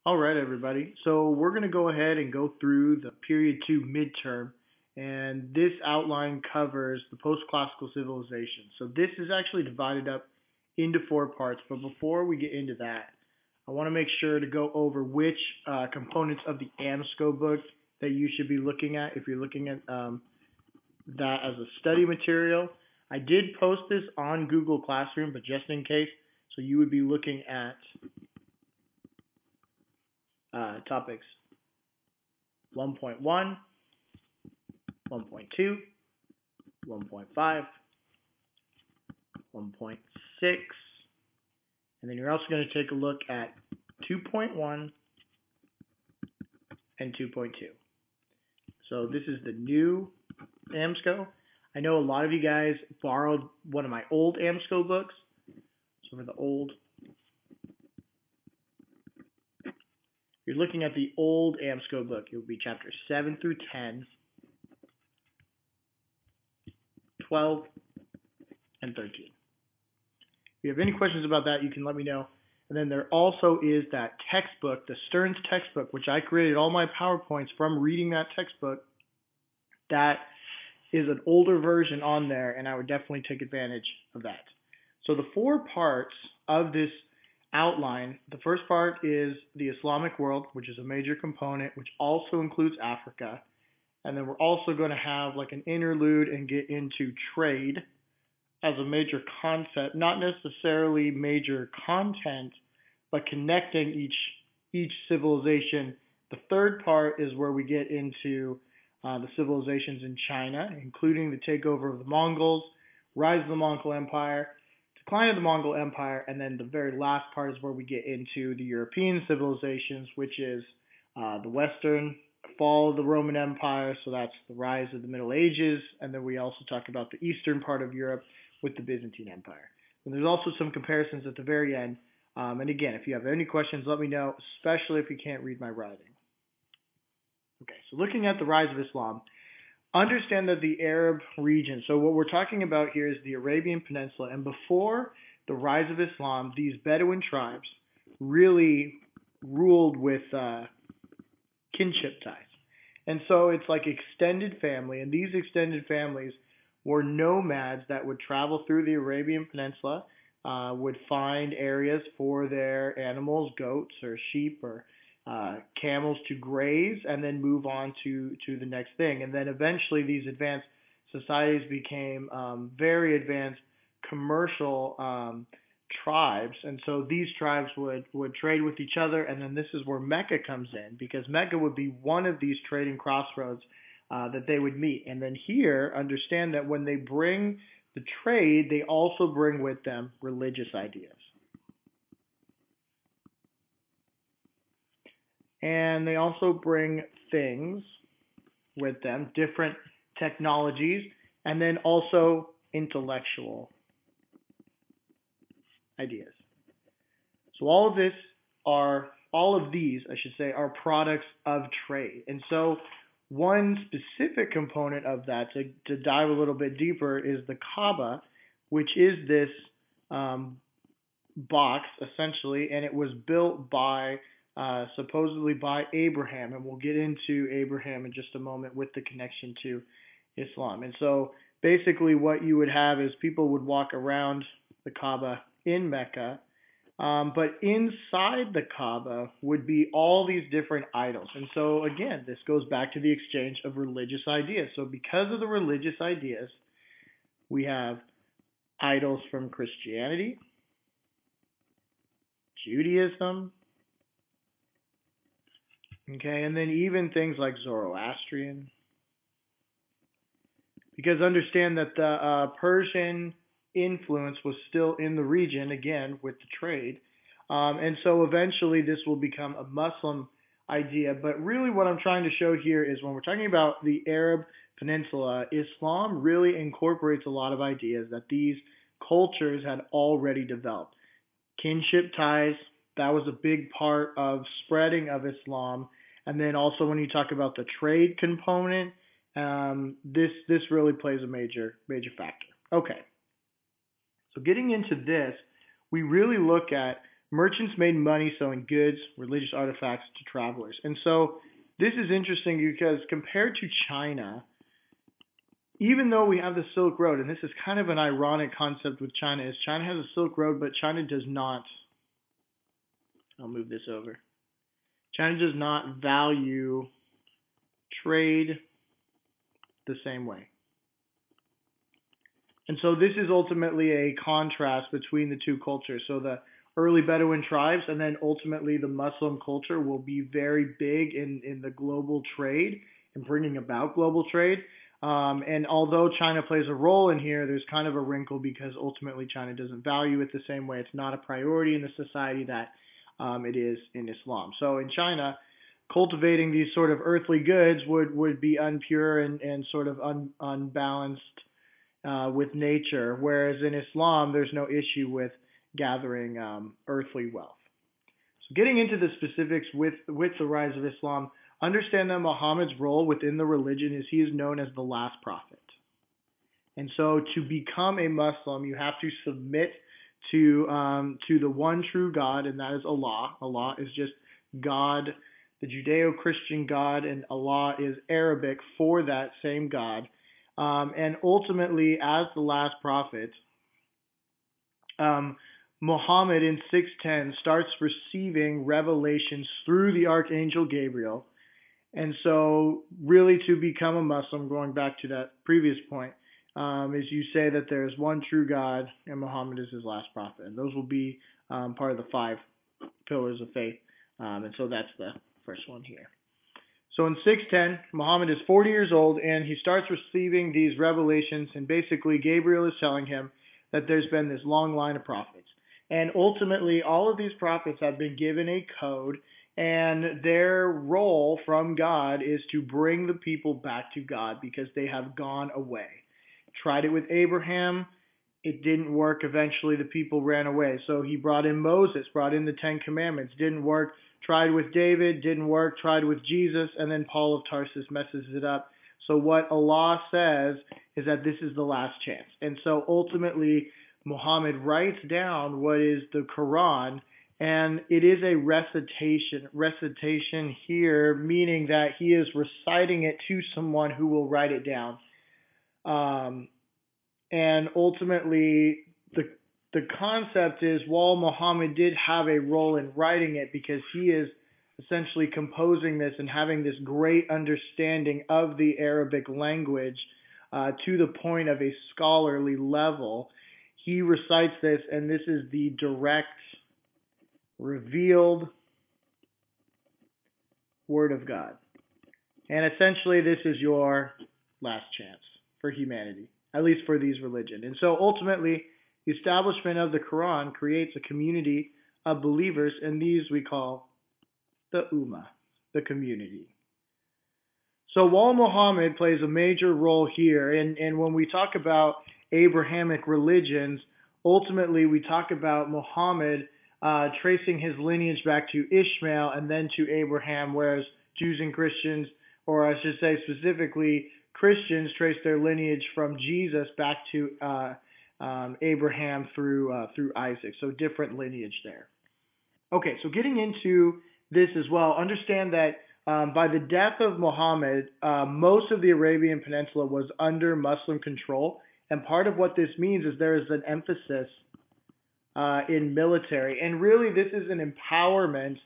All right, everybody. So we're going to go ahead and go through the period two midterm, and this outline covers the post-classical civilization. So this is actually divided up into four parts. But before we get into that, I want to make sure to go over which components of the AMSCO book that you should be looking at if you're looking at that as a study material. I did post this on Google Classroom, but just in case, so you would be looking at topics 1.1, 1.2, 1.5, 1.6, and then you're also going to take a look at 2.1 and 2.2. So this is the new AMSCO. I know a lot of you guys borrowed one of my old AMSCO books. So for the old, you're looking at the old AMSCO book. It will be chapters 7 through 10, 12, and 13. If you have any questions about that, you can let me know. And then there also is that textbook, the Stearns textbook, which I created all my PowerPoints from reading that textbook. That is an older version on there, and I would definitely take advantage of that. So the four parts of this outline, the first part is the Islamic world, which is a major component, which also includes Africa. And then we're also going to have like an interlude and get into trade as a major concept, not necessarily major content, but connecting each civilization. The third part is where we get into the civilizations in China, including the takeover of the Mongols, rise of the Mongol Empire, decline of the Mongol Empire, and then the very last part is where we get into the European civilizations, which is the Western fall of the Roman Empire, so that's the rise of the Middle Ages, and then we also talk about the eastern part of Europe with the Byzantine Empire. And there's also some comparisons at the very end. And again, if you have any questions, let me know, especially if you can't read my writing. Okay, so looking at the rise of Islam, understand that the Arab region, so what we're talking about here is the Arabian Peninsula, and before the rise of Islam, these Bedouin tribes really ruled with kinship ties. And so it's like extended family, and these extended families were nomads that would travel through the Arabian Peninsula, would find areas for their animals, goats or sheep or camels to graze, and then move on to the next thing. And then eventually these advanced societies became very advanced commercial tribes. And so these tribes would trade with each other, and then this is where Mecca comes in, because Mecca would be one of these trading crossroads that they would meet. And then here, understand that when they bring the trade, they also bring with them religious ideas. And they also bring things with them, different technologies, and then also intellectual ideas. So all of these, I should say, are products of trade. And so one specific component of that, to dive a little bit deeper, is the Kaaba, which is this box, essentially, and it was built by supposedly by Abraham, and we'll get into Abraham in just a moment with the connection to Islam. And so basically what you would have is people would walk around the Kaaba in Mecca, but inside the Kaaba would be all these different idols. And so again, this goes back to the exchange of religious ideas. So because of the religious ideas, we have idols from Christianity, Judaism, okay, and then even things like Zoroastrian. Because understand that the Persian influence was still in the region, again, with the trade. And so eventually this will become a Muslim idea. But really what I'm trying to show here is when we're talking about the Arab Peninsula, Islam really incorporates a lot of ideas that these cultures had already developed. Kinship ties, that was a big part of spreading of Islam. And then also when you talk about the trade component, this really plays a major factor. Okay. So getting into this, we really look at Merchants made money selling goods, religious artifacts to travelers. And so this is interesting because compared to China, even though we have the Silk Road, and this is kind of an ironic concept with China, is China has a Silk Road, but China does not. I'll move this over. China does not value trade the same way. And so this is ultimately a contrast between the two cultures. So the early Bedouin tribes and then ultimately the Muslim culture will be very big in the global trade and bringing about global trade. And although China plays a role in here, there's kind of a wrinkle because ultimately China doesn't value it the same way. It's not a priority in the society that it is in Islam. So in China, cultivating these sort of earthly goods would be unpure and sort of unbalanced with nature, whereas in Islam, there's no issue with gathering earthly wealth. So getting into the specifics with the rise of Islam, understand that Muhammad's role within the religion is he is known as the last prophet. And so to become a Muslim, you have to submit to the one true God, and that is Allah. Allah is just God, the Judeo-Christian God, and Allah is Arabic for that same God. And ultimately, as the last prophet, Muhammad in 610 starts receiving revelations through the Archangel Gabriel. And so really to become a Muslim, going back to that previous point, is you say that there is one true God and Muhammad is his last prophet. And those will be part of the 5 pillars of faith. And so that's the first one here. So in 610, Muhammad is 40 years old and he starts receiving these revelations, and basically Gabriel is telling him that there's been this long line of prophets. And ultimately all of these prophets have been given a code, and their role from God is to bring the people back to God because they have gone away. Tried it with Abraham, it didn't work. Eventually the people ran away. So he brought in Moses, brought in the 10 Commandments, didn't work. Tried with David, didn't work. Tried with Jesus, and then Paul of Tarsus messes it up. So what Allah says is that this is the last chance. And so ultimately, Muhammad writes down what is the Quran, and it is a recitation here, meaning that he is reciting it to someone who will write it down. And ultimately, the concept is, while Muhammad did have a role in writing it because he is essentially composing this and having this great understanding of the Arabic language to the point of a scholarly level, he recites this, and this is the direct, revealed Word of God. And essentially, this is your last chance for humanity, at least for these religions. And so ultimately, the establishment of the Quran creates a community of believers, and these we call the Ummah, the community. So while Muhammad plays a major role here, and when we talk about Abrahamic religions, ultimately we talk about Muhammad tracing his lineage back to Ishmael and then to Abraham, whereas Jews and Christians, or I should say specifically Christians, trace their lineage from Jesus back to Abraham through Isaac. So different lineage there. Okay, so getting into this as well, understand that by the death of Muhammad, most of the Arabian Peninsula was under Muslim control. And part of what this means is there is an emphasis in military. And really, this is an empowerment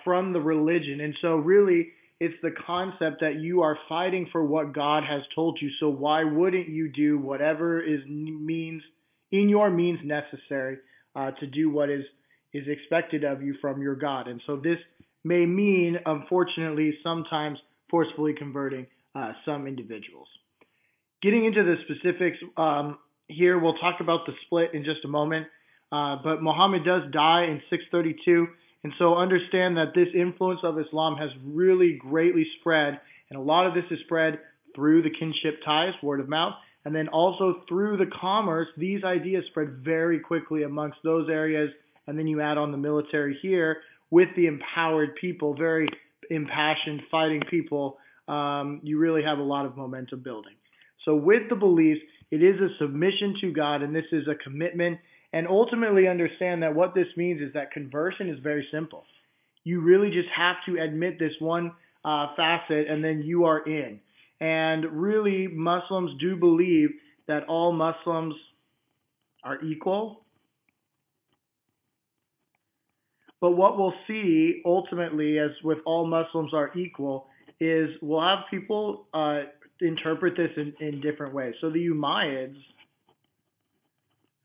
from the religion. And so really, it's the concept that you are fighting for what God has told you. So why wouldn't you do whatever is in your means necessary to do what is expected of you from your God? And so this may mean, unfortunately, sometimes forcefully converting some individuals. Getting into the specifics here, we'll talk about the split in just a moment. But Muhammad does die in 632. And so understand that this influence of Islam has really greatly spread. And a lot of this is spread through the kinship ties, word of mouth, and then also through the commerce. These ideas spread very quickly amongst those areas. And then you add on the military here with the empowered people, very impassioned, fighting people. You really have a lot of momentum building. So with the beliefs, it is a submission to God, and this is a commitment. And ultimately understand that what this means is that conversion is very simple. You really just have to admit this one facet, and then you are in. And really, Muslims do believe that all Muslims are equal. But what we'll see ultimately, as with all Muslims are equal, is we'll have people interpret this in different ways. So the Umayyads,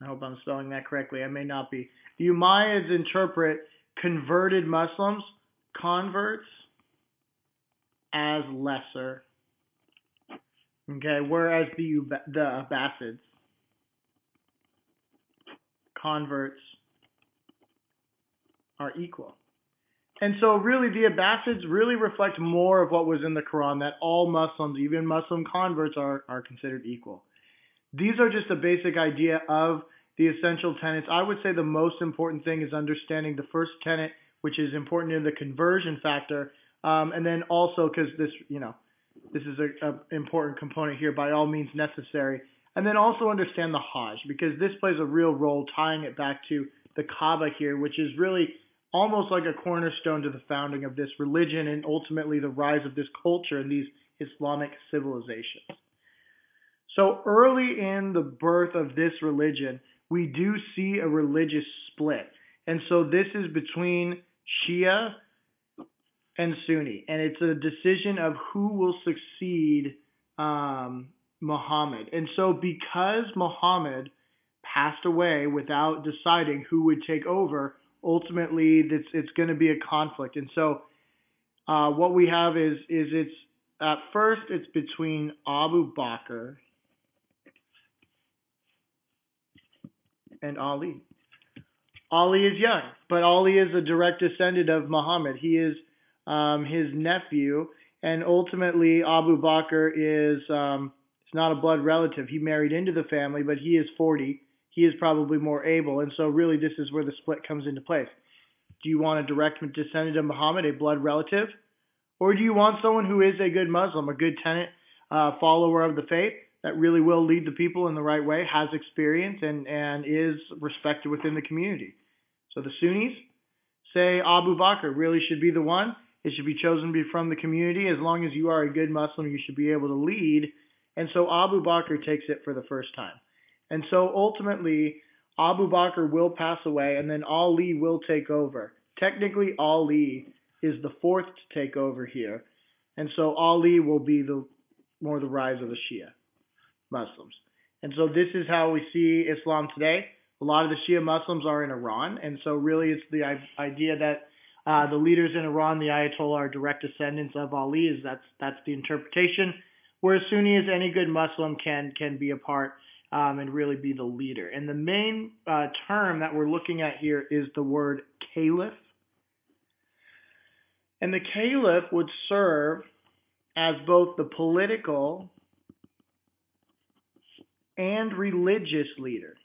I hope I'm spelling that correctly, I may not be. The Umayyads interpret converted Muslims, converts, as lesser. Okay, whereas the Abbasids, converts, are equal. And so really the Abbasids really reflect more of what was in the Quran, that all Muslims, even Muslim converts, are considered equal. These are just a basic idea of the essential tenets. I would say the most important thing is understanding the first tenet, which is important in the conversion factor, and then also because this is an important component here, by all means necessary, and then also understand the Hajj, because this plays a real role tying it back to the Kaaba here, which is really almost like a cornerstone to the founding of this religion and ultimately the rise of this culture and these Islamic civilizations. So early in the birth of this religion, we do see a religious split. And so this is between Shia and Sunni. And it's a decision of who will succeed Muhammad. And so because Muhammad passed away without deciding who would take over, ultimately it's going to be a conflict. And so what we have is it's at first it's between Abu Bakr and Ali. Ali is young, but Ali is a direct descendant of Muhammad. He is his nephew, and ultimately Abu Bakr is not a blood relative. He married into the family, but he is 40. He is probably more able, and so really this is where the split comes into place. Do you want a direct descendant of Muhammad, a blood relative? Or do you want someone who is a good Muslim, a good tenet follower of the faith that really will lead the people in the right way, has experience, and is respected within the community? So the Sunnis say Abu Bakr really should be the one. It should be chosen from the community. As long as you are a good Muslim, you should be able to lead. And so Abu Bakr takes it for the first time. And so ultimately, Abu Bakr will pass away, and then Ali will take over. Technically, Ali is the fourth to take over here. And so Ali will be the rise of the Shia Muslims. And so this is how we see Islam today. A lot of the Shia Muslims are in Iran, and so really it's the idea that the leaders in Iran, the Ayatollah, are direct descendants of Ali. That's the interpretation. Whereas Sunni is any good Muslim can be a part and really be the leader. And the main term that we're looking at here is the word caliph. And the caliph would serve as both the political and religious leader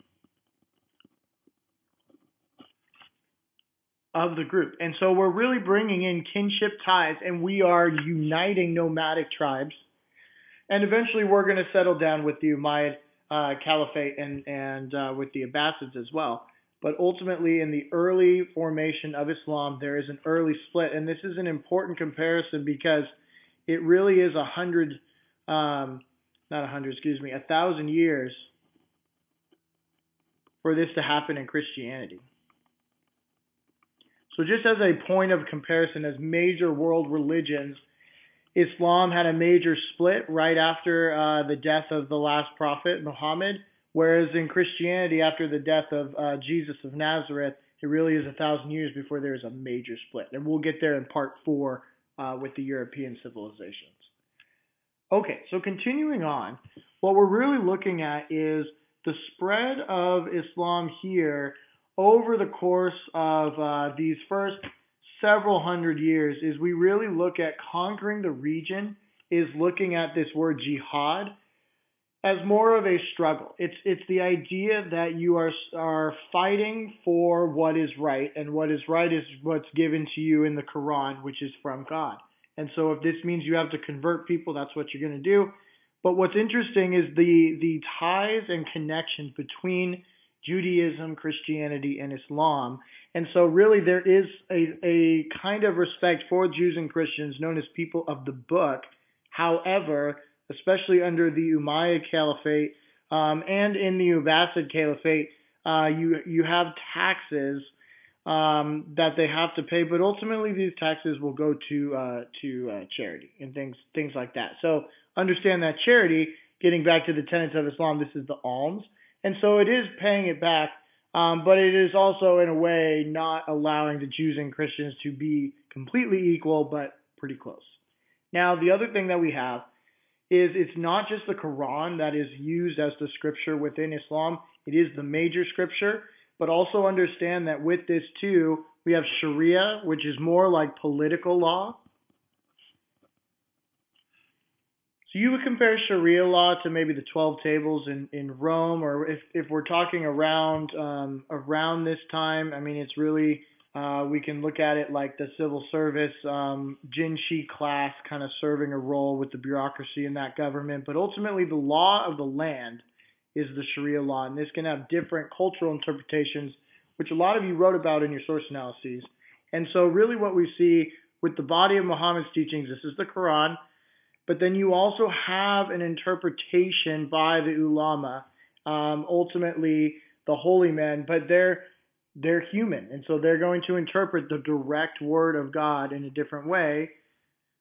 of the group. And so we're really bringing in kinship ties, and we are uniting nomadic tribes. And eventually we're going to settle down with the Umayyad Caliphate and with the Abbasids as well. But ultimately, in the early formation of Islam, there is an early split. And this is an important comparison because it really is 1,000 years for this to happen in Christianity. So just as a point of comparison, as major world religions, Islam had a major split right after the death of the last prophet, Muhammad, whereas in Christianity, after the death of Jesus of Nazareth, it really is 1,000 years before there is a major split. And we'll get there in part 4 with the European civilizations. Okay, so continuing on, what we're really looking at is the spread of Islam here over the course of these first several hundred years. Is we really look at conquering the region, is looking at this word jihad as more of a struggle. It's the idea that you are fighting for what is right, and what is right is what's given to you in the Quran, which is from God. And so if this means you have to convert people, that's what you're going to do. But what's interesting is the ties and connections between Judaism, Christianity, and Islam. And so really there is a kind of respect for Jews and Christians known as people of the book. However, especially under the Umayyad Caliphate and in the Abbasid Caliphate, you have taxes that they have to pay, but ultimately these taxes will go to charity and things like that. So understand that charity, getting back to the tenets of Islam, this is the alms, and so it is paying it back, but it is also in a way not allowing the Jews and Christians to be completely equal, but pretty close. Now the other thing that we have is it's not just the Quran that is used as the scripture within Islam. It is the major scripture, but also understand that with this too, we have Sharia, which is more like political law. So you would compare Sharia law to maybe the 12 tables in Rome, or if we're talking around this time, I mean, it's really, we can look at it like the civil service, Jinshi class kind of serving a role with the bureaucracy in that government. But ultimately, the law of the land is the Sharia law, and this can have different cultural interpretations, which a lot of you wrote about in your source analyses. And so really what we see with the body of Muhammad's teachings, this is the Quran, but then you also have an interpretation by the ulama, ultimately the holy men, but they're human, and so they're going to interpret the direct word of God in a different way.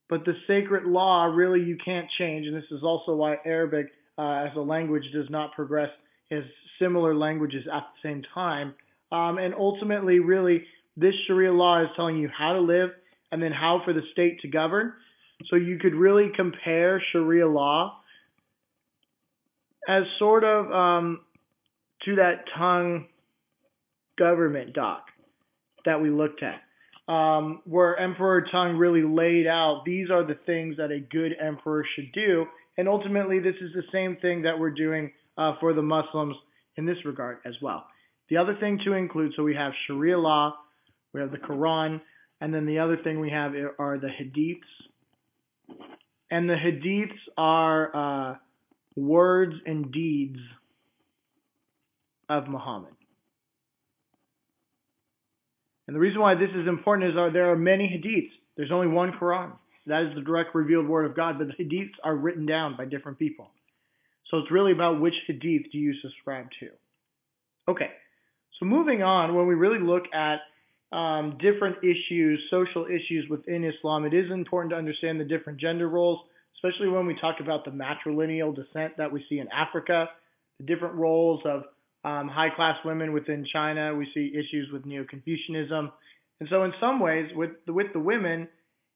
But the sacred law, really, you can't change, and this is also why Arabic as a language does not progress as similar languages at the same time. And ultimately, really, this Sharia law is telling you how to live and then how for the state to govern. So you could really compare Sharia law as sort of to that Tong government doc that we looked at, where Emperor Tong really laid out these are the things that a good emperor should do. And ultimately, this is the same thing that we're doing for the Muslims in this regard as well. The other thing to include, so we have Sharia law, we have the Quran, and then the other thing we have are the Hadiths. And the Hadiths are words and deeds of Muhammad. And the reason why this is important is there are many Hadiths. There's only one Quran. That is the direct revealed word of God, but the Hadiths are written down by different people. So it's really about which Hadith do you subscribe to. Okay, so moving on, when we really look at different issues, social issues within Islam, it is important to understand the different gender roles, especially when we talk about the matrilineal descent that we see in Africa, the different roles of high-class women within China. We see issues with Neo-Confucianism. And so in some ways, with the women,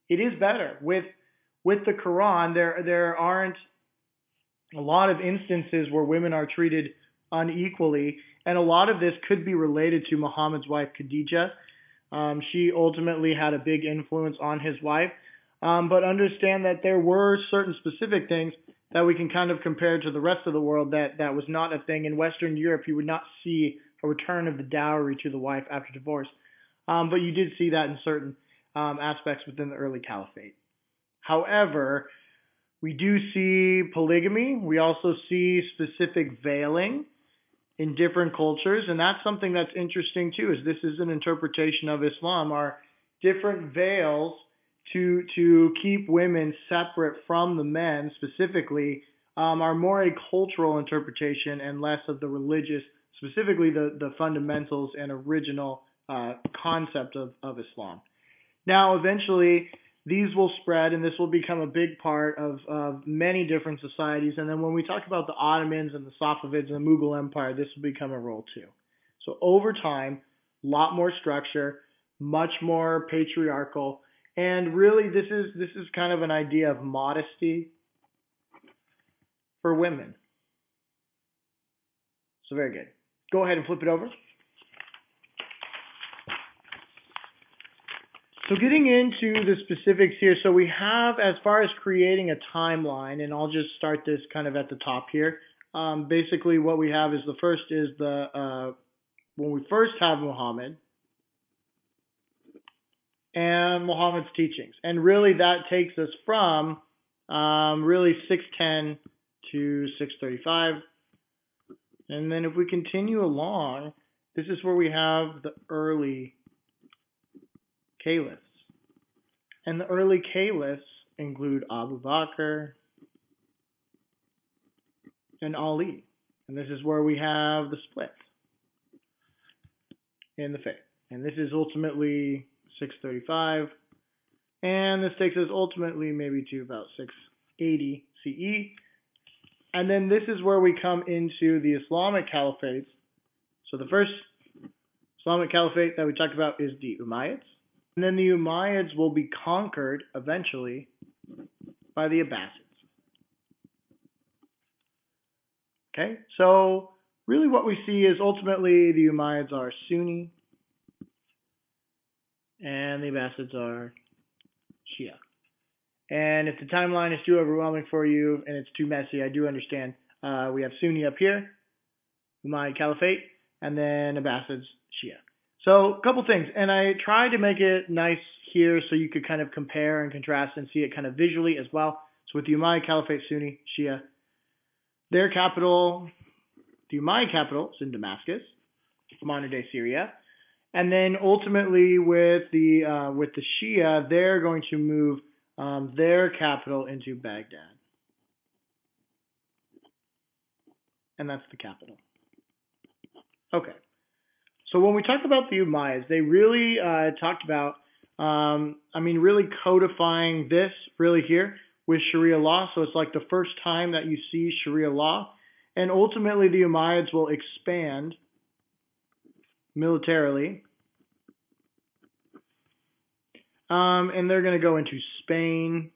it is better. With the Quran, there aren't a lot of instances where women are treated unequally, and a lot of this could be related to Muhammad's wife, Khadijah. She ultimately had a big influence on his wife, but understand that there were certain specific things that we can kind of compare to the rest of the world that was not a thing. In Western Europe, you would not see a return of the dowry to the wife after divorce, but you did see that in certain aspects within the early caliphate. However, we do see polygamy. We also see specific veiling in different cultures, and that's something that's interesting too, is this is an interpretation of Islam, are different veils to keep women separate from the men specifically, are more a cultural interpretation and less of the religious, specifically the fundamentals and original concept of Islam. Now, eventually, these will spread, and this will become a big part of many different societies. And then when we talk about the Ottomans and the Safavids and the Mughal Empire, this will become a role too. So over time, a lot more structure, much more patriarchal, and really this is kind of an idea of modesty for women. So very good. Go ahead and flip it over. So getting into the specifics here, so we have, as far as creating a timeline, and I'll just start this kind of at the top here. Basically what we have is the first is when we first have Muhammad and Muhammad's teachings. And really that takes us from really 610 to 635. And then if we continue along, this is where we have the early caliphs. And the early caliphs include Abu Bakr and Ali. And this is where we have the split in the faith. And this is ultimately 635. And this takes us ultimately maybe to about 680 CE. And then this is where we come into the Islamic caliphates. So the first Islamic caliphate that we talked about is the Umayyads. And then the Umayyads will be conquered eventually by the Abbasids. Okay, so really what we see is ultimately the Umayyads are Sunni and the Abbasids are Shia. And if the timeline is too overwhelming for you and it's too messy, I do understand. We have Sunni up here, Umayyad Caliphate, and then Abbasids, Shia. So a couple things, and I tried to make it nice here so you could kind of compare and contrast and see it kind of visually as well. So with the Umayyad Caliphate, Sunni, Shia, their capital, the Umayyad capital, is in Damascus, modern-day Syria, and then ultimately with the Shia, they're going to move their capital into Baghdad, and that's the capital. Okay, so when we talk about the Umayyads, they really talked about, really codifying this really here with Sharia law. So it's like the first time that you see Sharia law. And ultimately, the Umayyads will expand militarily. And they're going to go into Spain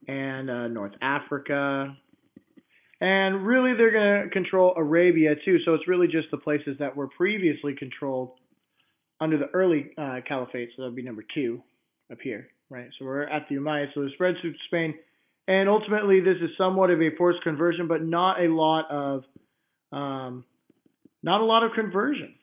and North Africa. And really, they're going to control Arabia, too. So it's really just the places that were previously controlled under the early caliphate. So that would be number 2 up here, right? So we're at the Umayyads. So it spreads through Spain. And ultimately, this is somewhat of a forced conversion, but not a lot of conversion,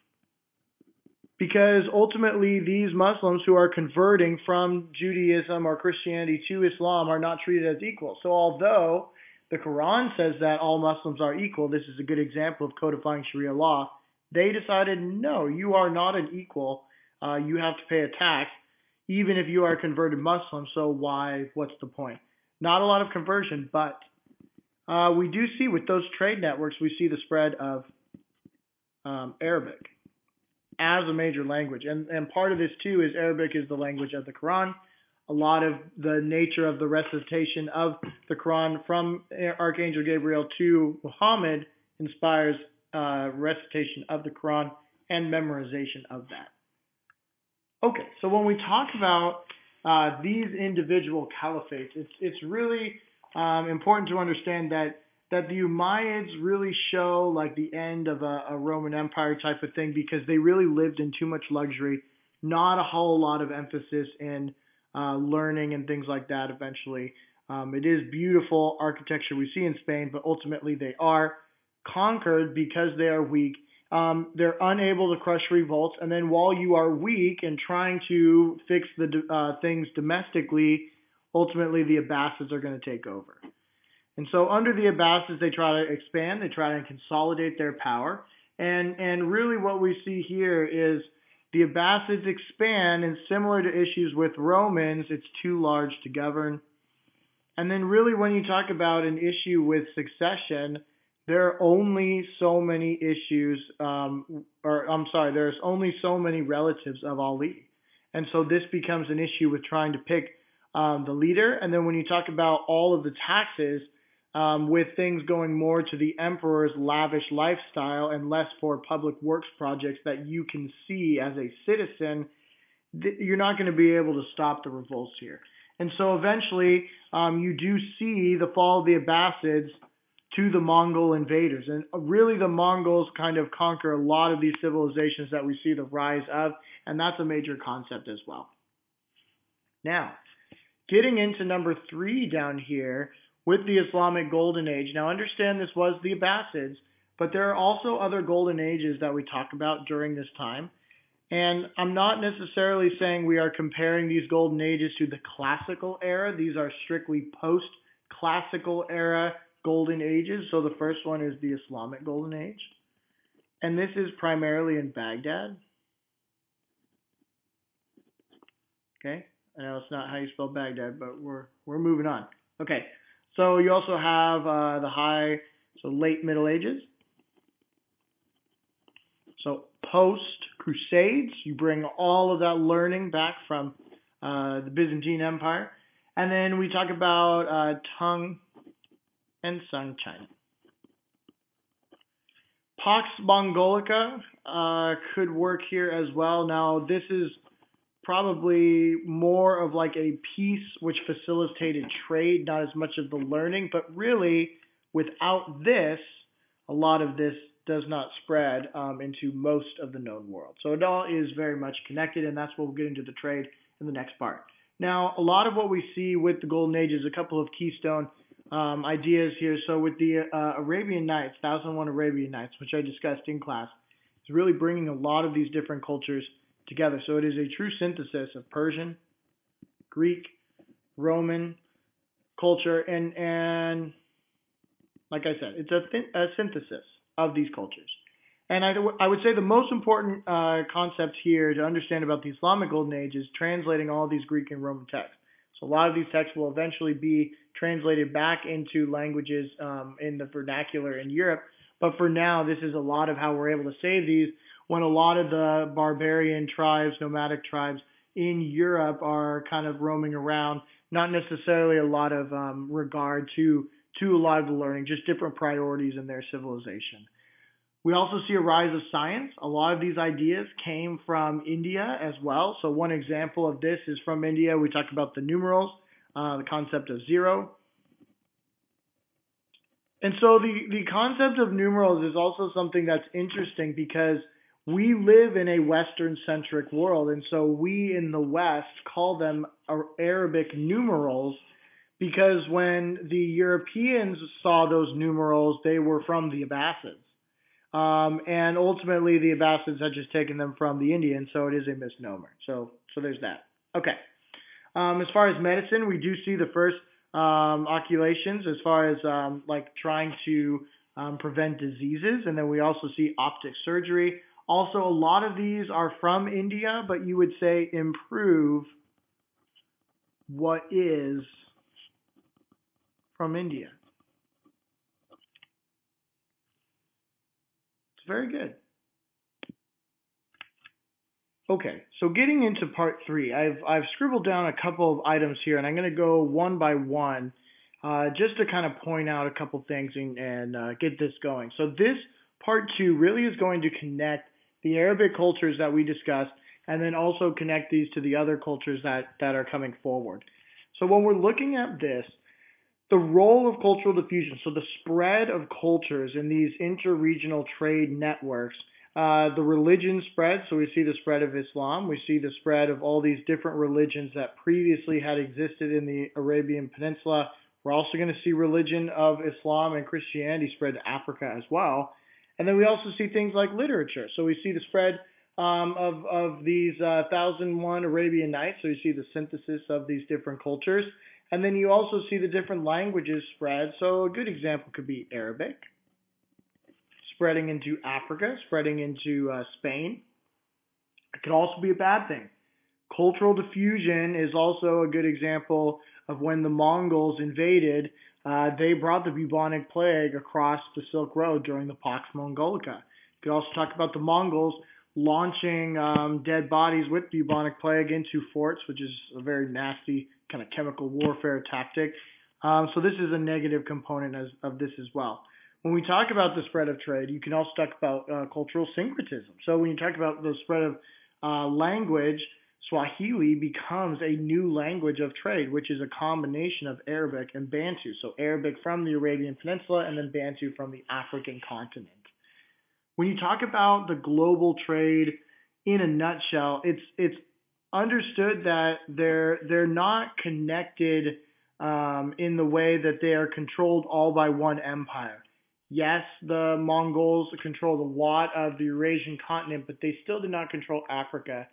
because ultimately these Muslims who are converting from Judaism or Christianity to Islam are not treated as equal. So although the Quran says that all Muslims are equal, this is a good example of codifying Sharia law, they decided, no, you are not an equal. You have to pay a tax, even if you are a converted Muslim. So what's the point? Not a lot of conversion, but we do see with those trade networks, we see the spread of Arabic as a major language. And part of this, too, is Arabic is the language of the Quran. A lot of the nature of the recitation of the Quran from Archangel Gabriel to Muhammad inspires recitation of the Quran and memorization of that. Okay, so when we talk about these individual caliphates, it's really important to understand that the Umayyads really show like the end of a Roman Empire type of thing, because they really lived in too much luxury, not a whole lot of emphasis in learning and things like that eventually. It is beautiful architecture we see in Spain, but ultimately they are conquered because they are weak. They're unable to crush revolts, and then while you are weak and trying to fix the things domestically, ultimately the Abbasids are going to take over. And so under the Abbasids, they try to expand, they try to consolidate their power, and really what we see here is the Abbasids expand, and similar to issues with Romans, it's too large to govern. And then really when you talk about an issue with succession, there are only so many issues, there's only so many relatives of Ali. And so this becomes an issue with trying to pick the leader. And then when you talk about all of the taxes, with things going more to the emperor's lavish lifestyle and less for public works projects that you can see as a citizen, you're not going to be able to stop the revolts here. And so eventually you do see the fall of the Abbasids to the Mongol invaders. And really the Mongols kind of conquer a lot of these civilizations that we see the rise of, and that's a major concept as well. Now, getting into number 3 down here with the Islamic Golden Age. Now understand this was the Abbasids, but there are also other Golden Ages that we talk about during this time. And I'm not necessarily saying we are comparing these Golden Ages to the Classical era. These are strictly post-Classical era Golden Ages. So the first one is the Islamic Golden Age. and this is primarily in Baghdad. Okay, I know it's not how you spell Baghdad, but we're moving on. Okay, so you also have so late Middle Ages. So post Crusades, you bring all of that learning back from the Byzantine Empire, and then we talk about Tang and Sung China. Pax Mongolica could work here as well. Now, this is probably more of like a piece which facilitated trade, not as much of the learning, but really without this, a lot of this does not spread into most of the known world. So it all is very much connected, and that's what we'll get into the trade in the next part. Now, a lot of what we see with the Golden Age is a couple of keystone ideas here. So with the Arabian Nights, 1001 Arabian Nights, which I discussed in class, is really bringing a lot of these different cultures together. So it is a true synthesis of Persian, Greek, Roman culture, and like I said, it's a synthesis of these cultures. And I would say the most important concept here to understand about the Islamic Golden Age is translating all these Greek and Roman texts. So a lot of these texts will eventually be translated back into languages in the vernacular in Europe. But for now, this is a lot of how we're able to save these when a lot of the barbarian tribes, nomadic tribes in Europe are kind of roaming around, not necessarily a lot of regard to a lot of the learning, just different priorities in their civilization. We also see a rise of science. A lot of these ideas came from India as well. So one example of this is from India. We talk about the numerals, the concept of zero. And so the concept of numerals is also something that's interesting because we live in a Western-centric world, and so we in the West call them Arabic numerals because when the Europeans saw those numerals, they were from the Abbasids. And ultimately, the Abbasids had just taken them from the Indians, so it is a misnomer. So there's that. Okay. As far as medicine, we do see the first oculations as far as like trying to prevent diseases, and then we also see optic surgery. Also, a lot of these are from India, but you would say improve what is from India. It's very good. Okay, so getting into part 3, I've scribbled down a couple of items here, and I'm going to go one by one just to kind of point out a couple things and get this going. So this part 2 really is going to connect the Arabic cultures that we discussed, and then also connect these to the other cultures that are coming forward. So when we're looking at this, the role of cultural diffusion, so the spread of cultures in these interregional trade networks, the religion spread, so we see the spread of Islam, we see the spread of all these different religions that previously had existed in the Arabian Peninsula. We're also going to see religion of Islam and Christianity spread to Africa as well. And then we also see things like literature. So we see the spread of these 1001 Arabian Nights. So you see the synthesis of these different cultures. And then you also see the different languages spread. So a good example could be Arabic, spreading into Africa, spreading into Spain. It could also be a bad thing. Cultural diffusion is also a good example of when the Mongols invaded. They brought the bubonic plague across the Silk Road during the Pax Mongolica. You could also talk about the Mongols launching dead bodies with bubonic plague into forts, which is a very nasty kind of chemical warfare tactic. So this is a negative component of this as well. When we talk about the spread of trade, you can also talk about cultural syncretism. So when you talk about the spread of language, Swahili becomes a new language of trade, which is a combination of Arabic and Bantu. So Arabic from the Arabian Peninsula and then Bantu from the African continent. When you talk about the global trade in a nutshell, it's understood that they're not connected in the way that they are controlled all by one empire. Yes, the Mongols controlled a lot of the Eurasian continent, but they still did not control Africa.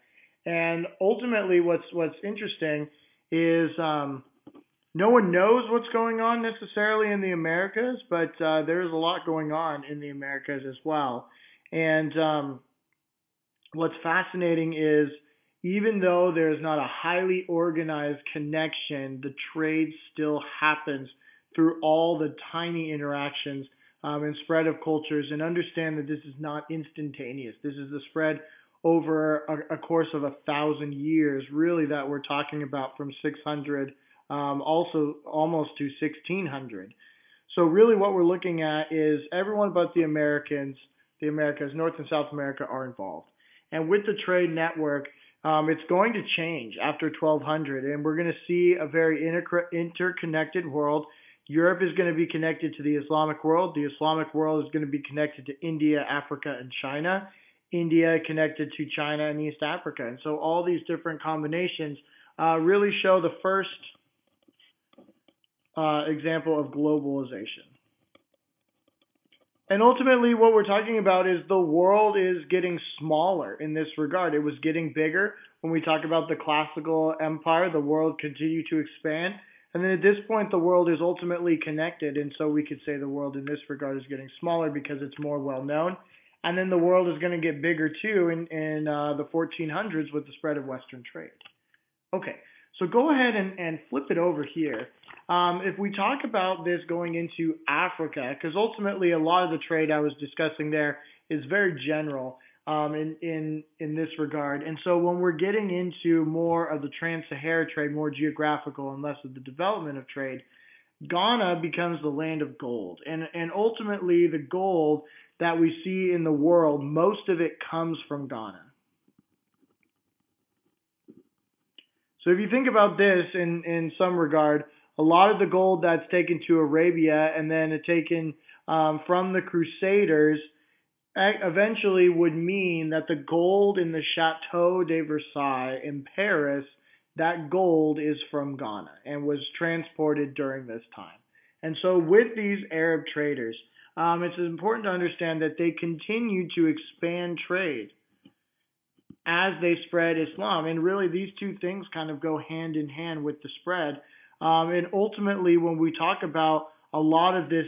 And ultimately, what's interesting is no one knows what's going on necessarily in the Americas, but there is a lot going on in the Americas as well. And what's fascinating is even though there's not a highly organized connection, the trade still happens through all the tiny interactions and spread of cultures. And understand that this is not instantaneous. This is the spread over a course of 1,000 years, really, that we're talking about from 600 also almost to 1600. So really what we're looking at is everyone but the Americas, North and South America are involved. And with the trade network, it's going to change after 1200, and we're going to see a very interconnected world. Europe is going to be connected to the Islamic world. The Islamic world is going to be connected to India, Africa, and China. India connected to China and East Africa. And so all these different combinations really show the first example of globalization. And ultimately, what we're talking about is the world is getting smaller in this regard. It was getting bigger when we talk about the classical empire. The world continued to expand. And then at this point, the world is ultimately connected. And so we could say the world in this regard is getting smaller because it's more well known. And then the world is going to get bigger too in the 1400s with the spread of Western trade. Okay, so go ahead and flip it over here. If we talk about this going into Africa, because ultimately a lot of the trade I was discussing there is very general in this regard. And so when we're getting into more of the trans-Saharan trade, more geographical and less of the development of trade, Ghana becomes the land of gold. And ultimately the gold that we see in the world, most of it comes from Ghana. So if you think about this in some regard, a lot of the gold that's taken to Arabia and then taken from the Crusaders eventually would mean that the gold in the Chateau de Versailles in Paris, that gold is from Ghana and was transported during this time. And so with these Arab traders, it's important to understand that they continue to expand trade as they spread Islam. And really these two things kind of go hand in hand with the spread. And ultimately when we talk about a lot of this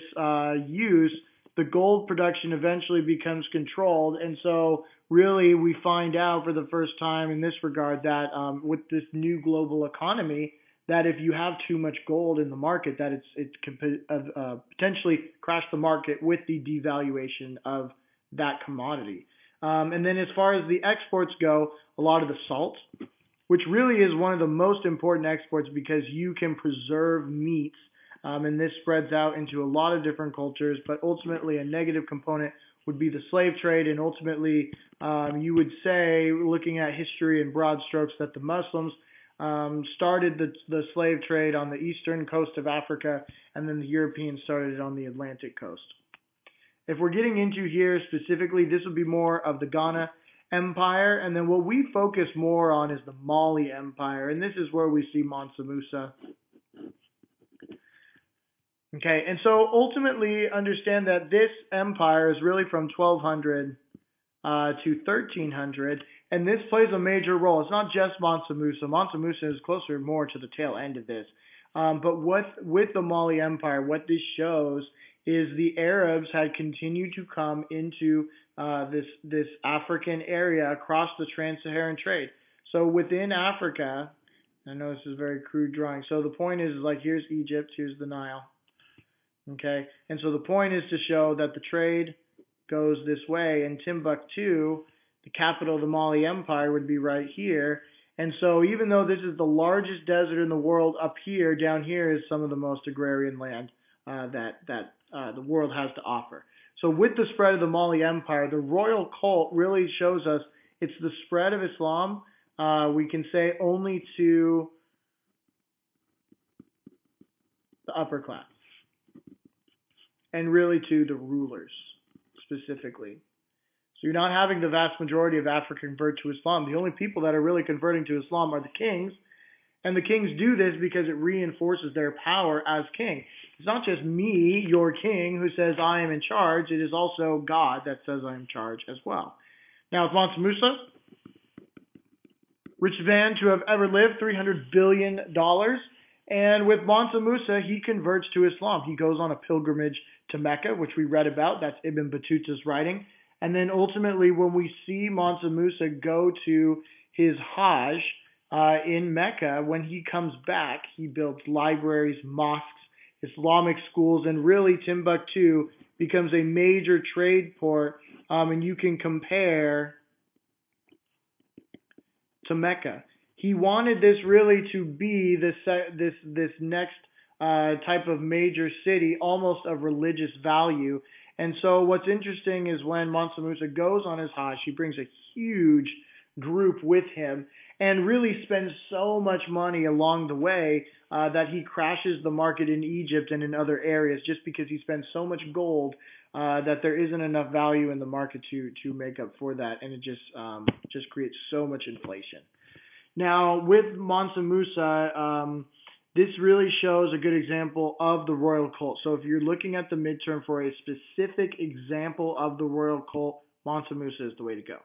use, the gold production eventually becomes controlled. And so really we find out for the first time in this regard that with this new global economy, that if you have too much gold in the market, that it can potentially crash the market with the devaluation of that commodity. And then as far as the exports go, a lot of the salt, which really is one of the most important exports because you can preserve meats, and this spreads out into a lot of different cultures, but ultimately a negative component would be the slave trade, and ultimately you would say, looking at history in broad strokes, that the Muslims started the slave trade on the eastern coast of Africa, and then the Europeans started it on the Atlantic coast. If we're getting into here specifically, this would be more of the Ghana Empire, and then what we focus more on is the Mali Empire, and this is where we see Mansa Musa. Okay, and so ultimately understand that this empire is really from 1200 to 1300, and this plays a major role. It's not just Mansa Musa. Mansa Musa is closer more to the tail end of this. But with the Mali Empire, what this shows is the Arabs had continued to come into this African area across the trans-Saharan trade. So within Africa, I know this is a very crude drawing. So the point is like here's Egypt, here's the Nile. Okay, and so the point is to show that the trade goes this way, and Timbuktu, the capital of the Mali Empire, would be right here. And so even though this is the largest desert in the world up here, down here is some of the most agrarian land that the world has to offer. So with the spread of the Mali Empire, the royal cult really shows us it's the spread of Islam, we can say, only to the upper class, and really to the rulers specifically. So you're not having the vast majority of Africa convert to Islam. The only people that are really converting to Islam are the kings, and the kings do this because it reinforces their power as king. It's not just me, your king, who says I am in charge. It is also God that says I am in charge as well. Now, with Mansa Musa, richest man to have ever lived, $300 billion. And with Mansa Musa, he converts to Islam. He goes on a pilgrimage to Mecca, which we read about. That's Ibn Battuta's writing. And then ultimately, when we see Mansa Musa go to his Hajj in Mecca, when he comes back, he builds libraries, mosques, Islamic schools, and really Timbuktu becomes a major trade port. And you can compare to Mecca. He wanted this really to be this next type of major city, almost of religious value. And so what's interesting is when Mansa Musa goes on his Hajj, he brings a huge group with him and really spends so much money along the way that he crashes the market in Egypt and in other areas just because he spends so much gold that there isn't enough value in the market to make up for that, and it just creates so much inflation. Now, with Mansa Musa, this really shows a good example of the royal cult. So if you're looking at the midterm for a specific example of the royal cult, Mansa Musa is the way to go.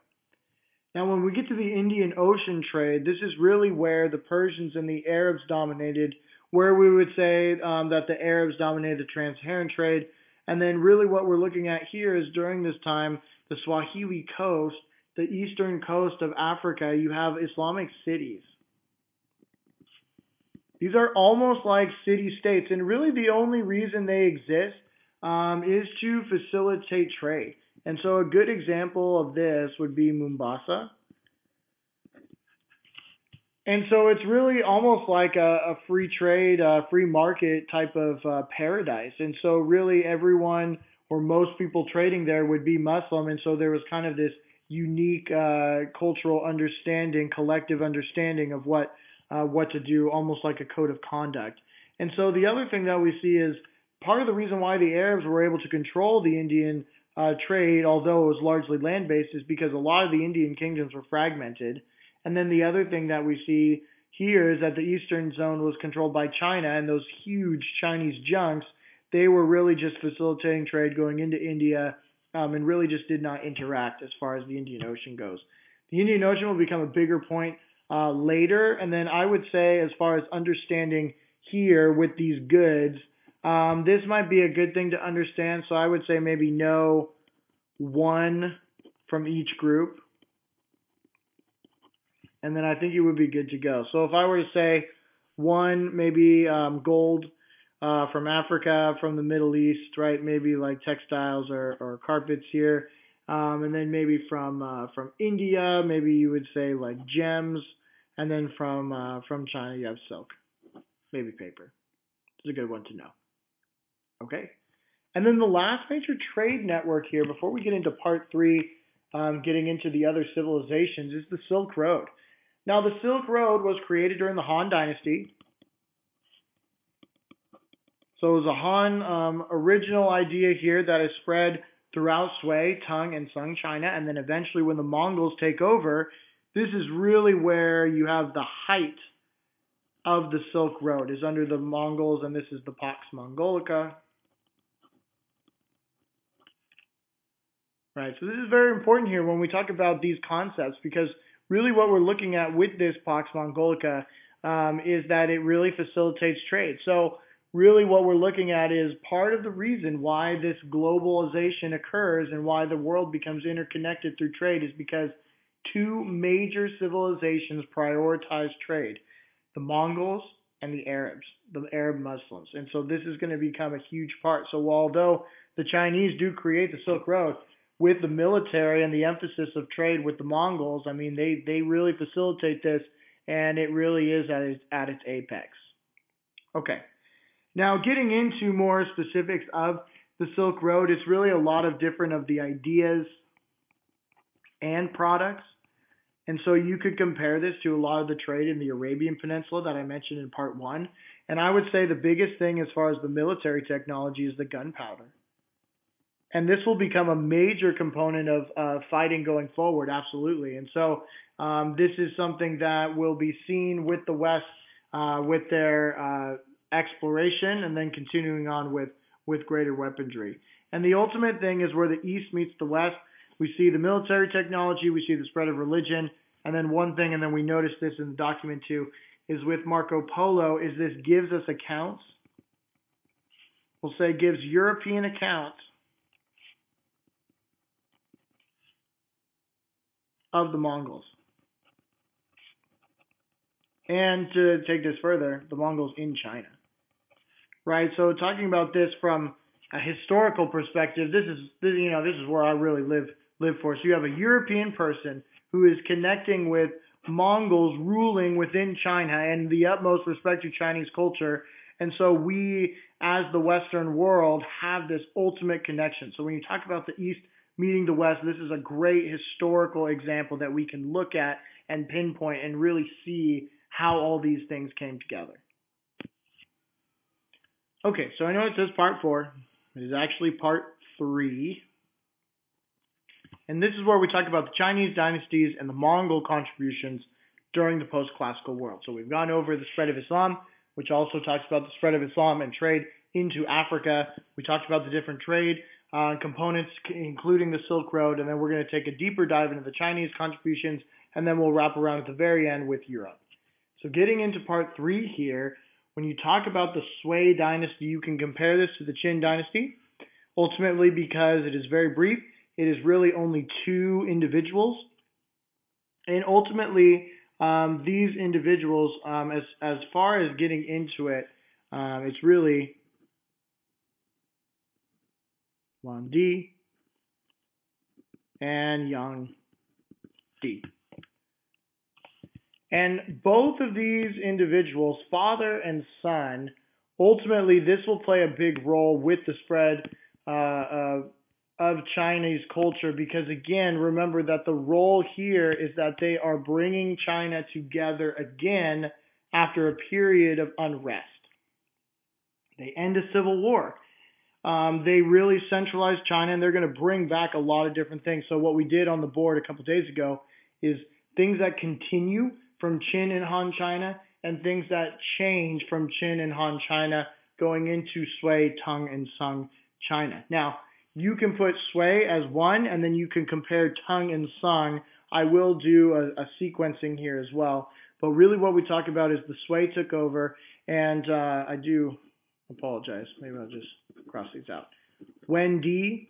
Now, when we get to the Indian Ocean trade, this is really where the Persians and the Arabs dominated, where we would say that the Arabs dominated the trans-Saharan trade. And then really what we're looking at here is during this time, the Swahili coast, the eastern coast of Africa, you have Islamic cities. These are almost like city-states, and really the only reason they exist is to facilitate trade. And so a good example of this would be Mombasa. And so it's really almost like a free trade, free market type of paradise. And so really everyone or most people trading there would be Muslim. And so there was kind of this unique cultural understanding, collective understanding of what to do, almost like a code of conduct. And so the other thing that we see is part of the reason why the Arabs were able to control the Indian trade, although it was largely land-based, is because a lot of the Indian kingdoms were fragmented. And then the other thing that we see here is that the eastern zone was controlled by China, and those huge Chinese junks, they were really just facilitating trade going into India and really just did not interact as far as the Indian Ocean goes. The Indian Ocean will become a bigger point later, and then I would say as far as understanding here with these goods, this might be a good thing to understand, so I would say maybe know one from each group, and then I think you would be good to go. So if I were to say one, maybe gold from Africa, from the Middle East, right? Maybe like textiles or carpets here, and then maybe from India, maybe you would say like gems, and then from China you have silk, maybe paper. It's a good one to know. Okay. And then the last major trade network here, before we get into part 3, getting into the other civilizations, is the Silk Road. Now, the Silk Road was created during the Han Dynasty. So it was a Han original idea here that is spread throughout Sui, Tang, and Sung China. And then eventually when the Mongols take over, this is really where you have the height of the Silk Road, is under the Mongols, and this is the Pax Mongolica. Right, so this is very important here when we talk about these concepts, because really what we're looking at with this Pax Mongolica is that it really facilitates trade. So really what we're looking at is part of the reason why this globalization occurs and why the world becomes interconnected through trade is because two major civilizations prioritize trade, the Mongols and the Arabs, the Arab Muslims. And so this is going to become a huge part. So although the Chinese do create the Silk Road, with the military and the emphasis of trade with the Mongols, I mean, they really facilitate this, and it really is at its apex. Okay. Now, getting into more specifics of the Silk Road, it's really a lot of different of the ideas and products. And so you could compare this to a lot of the trade in the Arabian Peninsula that I mentioned in part 1. And I would say the biggest thing as far as the military technology is the gunpowder. And this will become a major component of fighting going forward, absolutely. And so this is something that will be seen with the West with their exploration and then continuing on with greater weaponry. And the ultimate thing is where the East meets the West. We see the military technology, we see the spread of religion, and then one thing, and then we notice this in the document too, is with Marco Polo, is this gives us accounts. We'll say gives European accounts of the Mongols. And to take this further, the Mongols in China. Right? So talking about this from a historical perspective, this is where I really live for. So you have a European person who is connecting with Mongols ruling within China and the utmost respect to Chinese culture. And so we, as the Western world, have this ultimate connection. So when you talk about the East meeting the West, this is a great historical example that we can look at and pinpoint and really see how all these things came together. Okay, so I know it says part 4. It is actually part 3. And this is where we talk about the Chinese dynasties and the Mongol contributions during the post-classical world. So we've gone over the spread of Islam, which also talks about the spread of Islam and trade into Africa. We talked about the different trade components, including the Silk Road, and then we're going to take a deeper dive into the Chinese contributions, and then we'll wrap around at the very end with Europe. So getting into part 3 here, when you talk about the Sui dynasty, you can compare this to the Qin dynasty, ultimately because it is very brief. It is really only 2 individuals, and ultimately these individuals, as far as getting into it, it's really Wang Di and Yang Di. And both of these individuals, father and son, ultimately this will play a big role with the spread of Chinese culture, because again, remember that the role here is that they are bringing China together again after a period of unrest. They end a civil war. They really centralize China, and they're going to bring back a lot of different things. So what we did on the board a couple days ago is things that continue from Qin and Han China, and things that change from Qin and Han China going into Sui, Tang, and Sung China. Now, you can put Sui as one, and then you can compare Tang and Sung. I will do a sequencing here as well. But really what we talk about is the Sui took over, and I do apologize. Maybe I'll just cross these out. Wen Di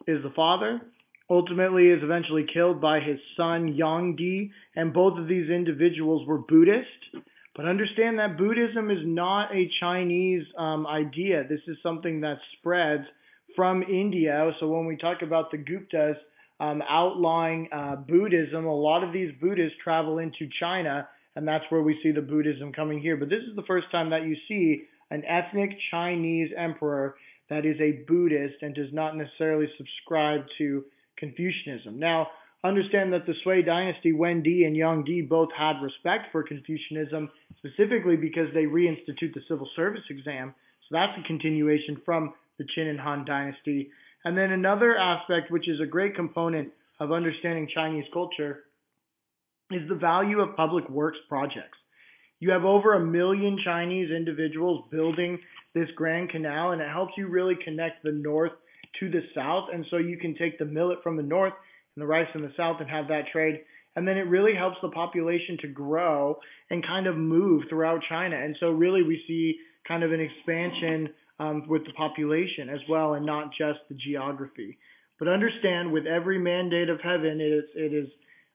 is the father. Ultimately is eventually killed by his son Yang Di, and both of these individuals were Buddhist. But understand that Buddhism is not a Chinese idea. This is something that spreads from India. So when we talk about the Guptas outlawing Buddhism, a lot of these Buddhists travel into China, and that's where we see the Buddhism coming here. But this is the first time that you see an ethnic Chinese emperor that is a Buddhist and does not necessarily subscribe to Confucianism. Now, understand that the Sui dynasty, Wen Di and Yang Di, both had respect for Confucianism, specifically because they reinstitute the civil service exam. So that's a continuation from the Qin and Han dynasty. And then another aspect, which is a great component of understanding Chinese culture, is the value of public works projects. You have over 1 million Chinese individuals building this Grand Canal, and it helps you really connect the north to the south. And so you can take the millet from the north and the rice from the south and have that trade. And then it really helps the population to grow and kind of move throughout China. And so really we see kind of an expansion with the population as well, and not just the geography. But understand, with every mandate of heaven, it is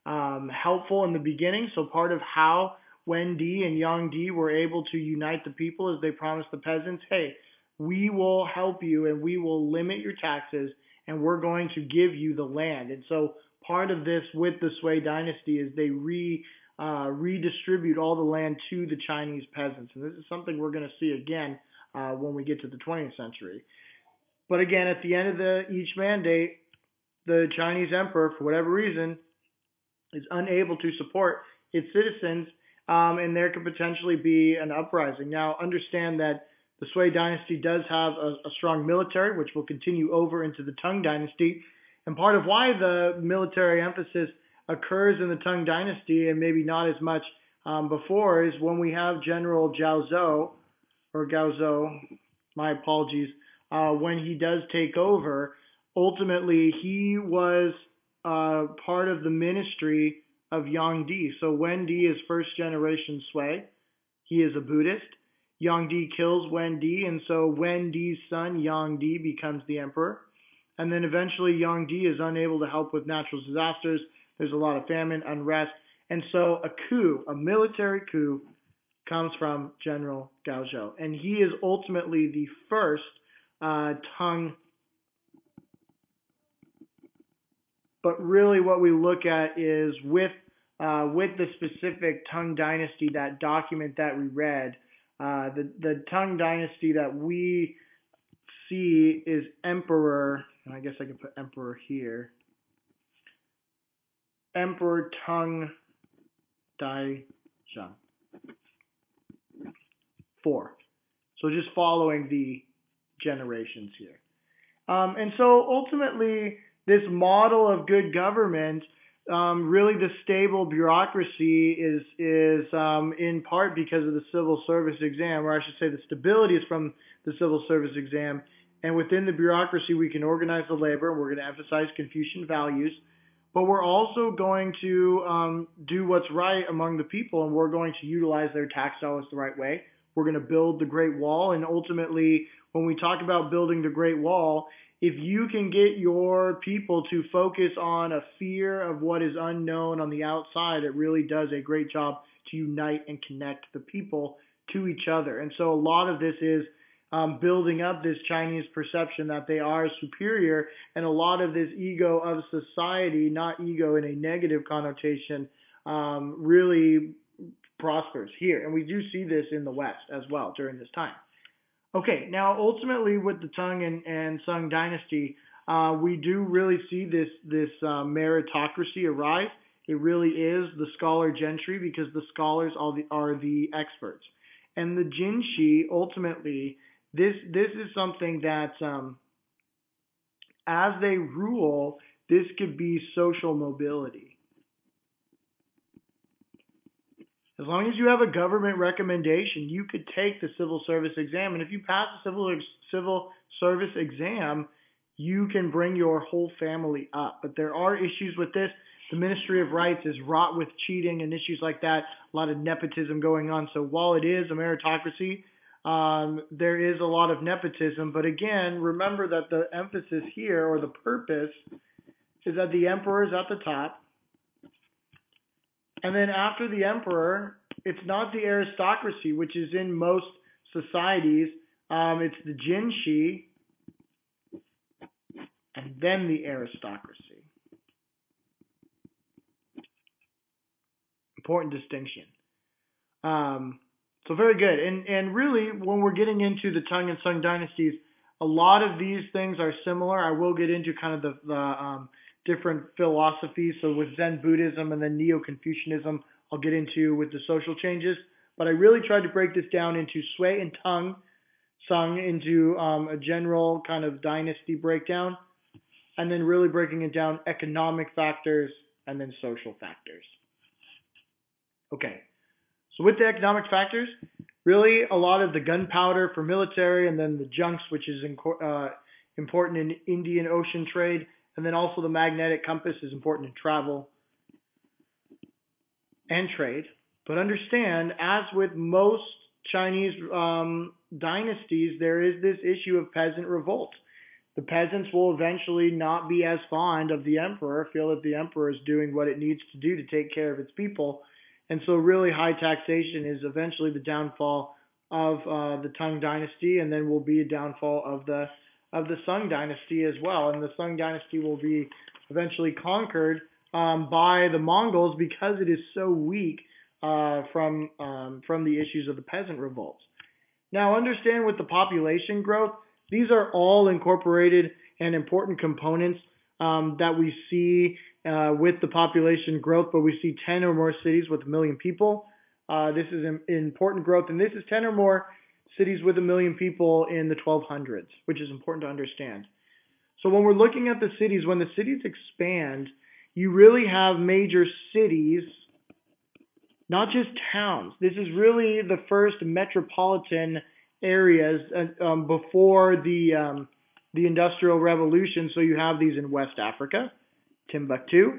helpful in the beginning. So part of how Wen Di and Yang Di were able to unite the people is they promised the peasants, hey, we will help you and we will limit your taxes and we're going to give you the land. And so part of this with the Sui dynasty is they redistribute all the land to the Chinese peasants. And this is something we're going to see again when we get to the 20th century. But again, at the end of each mandate, the Chinese emperor, for whatever reason, is unable to support its citizens, and there could potentially be an uprising. Now, understand that the Sui dynasty does have a strong military, which will continue over into the Tang dynasty. And part of why the military emphasis occurs in the Tang dynasty and maybe not as much before is when we have General Gaozhou, my apologies, when he does take over, ultimately he was part of the ministry of Yang Di. So Wen Di is first generation Sui. He is a Buddhist. Yang Di kills Wen Di, and so Wen Di's son, Yang Di, becomes the emperor. And then eventually Yang Di is unable to help with natural disasters. There's a lot of famine, unrest, and so a military coup, comes from General Gaozhou, and he is ultimately the first Tang. But really, what we look at is with the specific Tang Dynasty, that document that we read, the Tang Dynasty that we see is Emperor, and I guess I can put Emperor here, Emperor Tong Dynasty 4. So just following the generations here. And so ultimately, this model of good government, really the stable bureaucracy is in part because of the civil service exam, or I should say the stability is from the civil service exam. And within the bureaucracy, we can organize the labor. We're going to emphasize Confucian values. But we're also going to do what's right among the people, and we're going to utilize their tax dollars the right way. We're going to build the Great Wall, and ultimately, when we talk about building the Great Wall, if you can get your people to focus on a fear of what is unknown on the outside, it really does a great job to unite and connect the people to each other. And so a lot of this is building up this Chinese perception that they are superior, and a lot of this ego of society, not ego in a negative connotation, really prospers here. And we do see this in the West as well during this time. Okay, now ultimately with the Tang and Sung dynasty, we do really see this meritocracy arise. It really is the scholar gentry, because the scholars are the experts. And the Jinshi, ultimately, this is something that as they rule, this could be social mobility. As long as you have a government recommendation, you could take the civil service exam. And if you pass the civil service exam, you can bring your whole family up. But there are issues with this. The Ministry of Rights is wrought with cheating and issues like that, a lot of nepotism going on. So while it is a meritocracy, there is a lot of nepotism. But again, remember that the emphasis here, or the purpose, is that the emperor is at the top. And then after the emperor, it's not the aristocracy, which is in most societies. It's the Jinshi, and then the aristocracy. Important distinction. So very good. And really, when we're getting into the Tang and Sung dynasties, a lot of these things are similar. I will get into kind of the different philosophies. So with Zen Buddhism and then Neo-Confucianism, I'll get into with the social changes. But I really tried to break this down into Sui and Tang, Sung into a general kind of dynasty breakdown, and then really breaking it down economic factors and then social factors. Okay, so with the economic factors, really a lot of the gunpowder for military, and then the junks, which is important in Indian Ocean trade, and then also the magnetic compass is important in travel and trade. But understand, as with most Chinese dynasties, there is this issue of peasant revolt. The peasants will eventually not be as fond of the emperor, feel that the emperor is doing what it needs to do to take care of its people. And so really high taxation is eventually the downfall of the Tang dynasty, and then will be a downfall of the Sung dynasty as well. And the Sung dynasty will be eventually conquered by the Mongols because it is so weak from the issues of the peasant revolts. Now understand, with the population growth, these are all incorporated and important components that we see with the population growth, but we see 10 or more cities with 1 million people. This is important growth, and this is 10 or more cities with 1 million people in the 1200s, which is important to understand. So when we're looking at the cities, when the cities expand, you really have major cities, not just towns. This is really the first metropolitan areas before the Industrial Revolution. So you have these in West Africa, Timbuktu.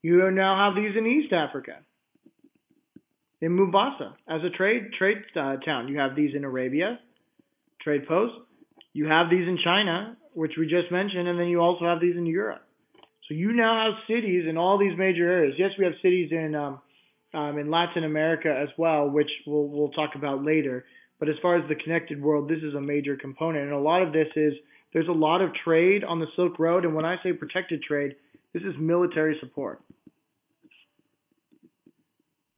You now have these in East Africa, in Mombasa, as a trade town. You have these in Arabia, trade posts. You have these in China, which we just mentioned, and then you also have these in Europe. So you now have cities in all these major areas. Yes, we have cities in Latin America as well, which we'll talk about later. But as far as the connected world, this is a major component. And a lot of this is there's a lot of trade on the Silk Road. And when I say protected trade, this is military support.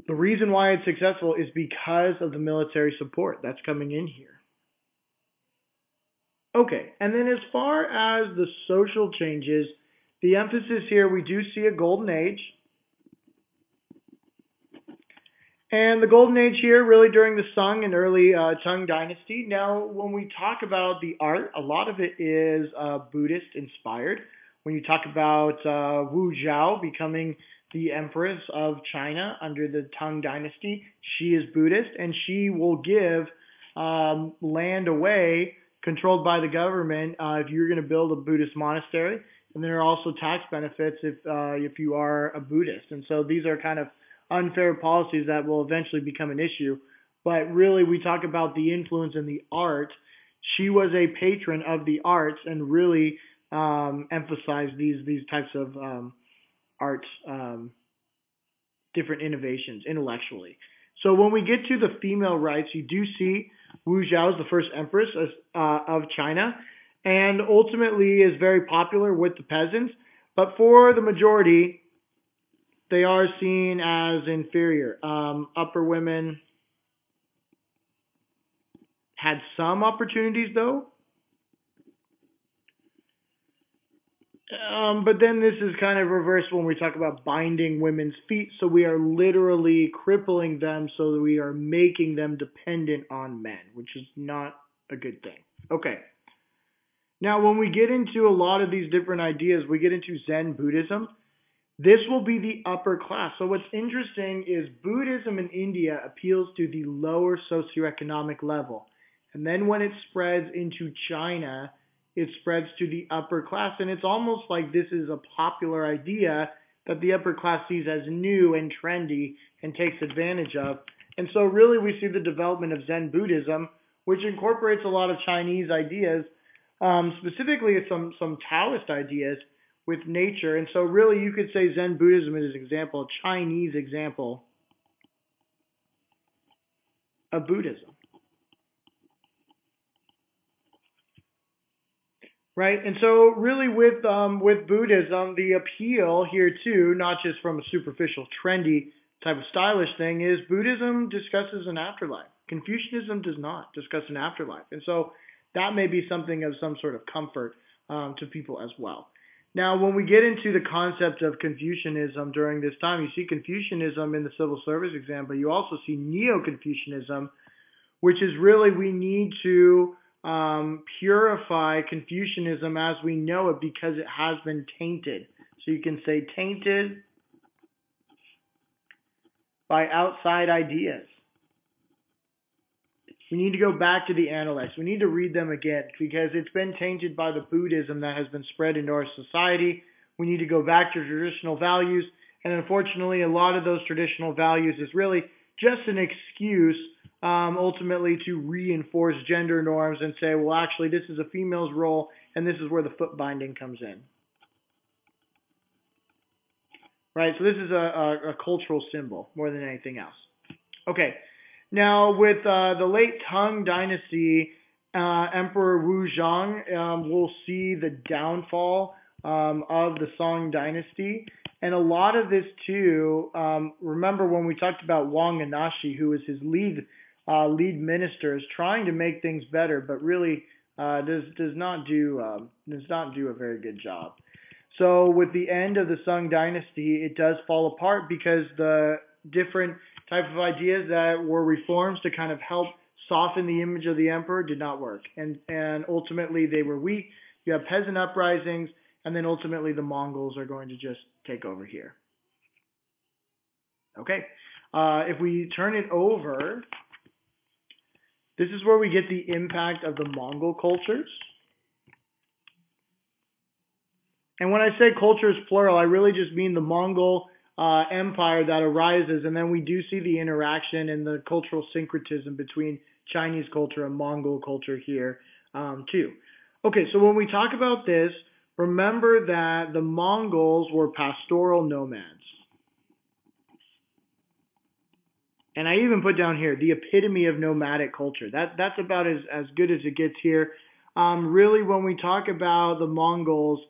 The reason why it's successful is because of the military support that's coming in here. Okay, and then as far as the social changes, the emphasis here, we do see a golden age. And the golden age here, really during the Sung and early Tang Dynasty. Now, when we talk about the art, a lot of it is Buddhist inspired. When you talk about Wu Zhao becoming the empress of China under the Tang Dynasty, she is Buddhist, and she will give land away controlled by the government if you're going to build a Buddhist monastery. And there are also tax benefits if you are a Buddhist. And so these are kind of unfair policies that will eventually become an issue. But really, we talk about the influence in the art. She was a patron of the arts and really emphasized these types of art, different innovations intellectually. So when we get to the female rights, you do see Wu Zhao is the first empress of China, and ultimately is very popular with the peasants. But for the majority, they are seen as inferior. Upper women had some opportunities, though. But then this is kind of reversed when we talk about binding women's feet. So we are literally crippling them so that we are making them dependent on men, which is not a good thing. Okay. Now, when we get into a lot of these different ideas, we get into Zen Buddhism. This will be the upper class. So what's interesting is Buddhism in India appeals to the lower socioeconomic level. And then when it spreads into China, it spreads to the upper class. And it's almost like this is a popular idea that the upper class sees as new and trendy and takes advantage of. And so really we see the development of Zen Buddhism, which incorporates a lot of Chinese ideas, specifically some Taoist ideas with nature. And so really you could say Zen Buddhism is an example, a Chinese example of Buddhism. Right? And so really with Buddhism, the appeal here too, not just from a superficial, trendy type of stylish thing, is Buddhism discusses an afterlife. Confucianism does not discuss an afterlife. And so that may be something of some sort of comfort to people as well. Now, when we get into the concept of Confucianism during this time, you see Confucianism in the civil service exam, but you also see Neo-Confucianism, which is really we need to purify Confucianism as we know it because it has been tainted. So you can say tainted by outside ideas. We need to go back to the Analects. We need to read them again because it's been tainted by the Buddhism that has been spread into our society. We need to go back to traditional values. And unfortunately, a lot of those traditional values is really just an excuse ultimately to reinforce gender norms and say, well, actually, this is a female's role and this is where the foot binding comes in. Right? So this is a cultural symbol more than anything else. Okay. Now, with the late Tang Dynasty, Emperor Wu Zhang will see the downfall of the Song Dynasty. And a lot of this, too, remember when we talked about Wang Anashi, who was his lead minister, is trying to make things better, but really does not do a very good job. So with the end of the Song Dynasty, it does fall apart because the different type of ideas that were reforms to kind of help soften the image of the emperor did not work. And ultimately they were weak. You have peasant uprisings, and then ultimately the Mongols are going to just take over here. Okay. If we turn it over, this is where we get the impact of the Mongol cultures. And when I say cultures plural, I really just mean the Mongol empire that arises, and then we do see the interaction and the cultural syncretism between Chinese culture and Mongol culture here too. Okay, so when we talk about this, remember that the Mongols were pastoral nomads. And I even put down here the epitome of nomadic culture. That's about as good as it gets here. Really, when we talk about the Mongols,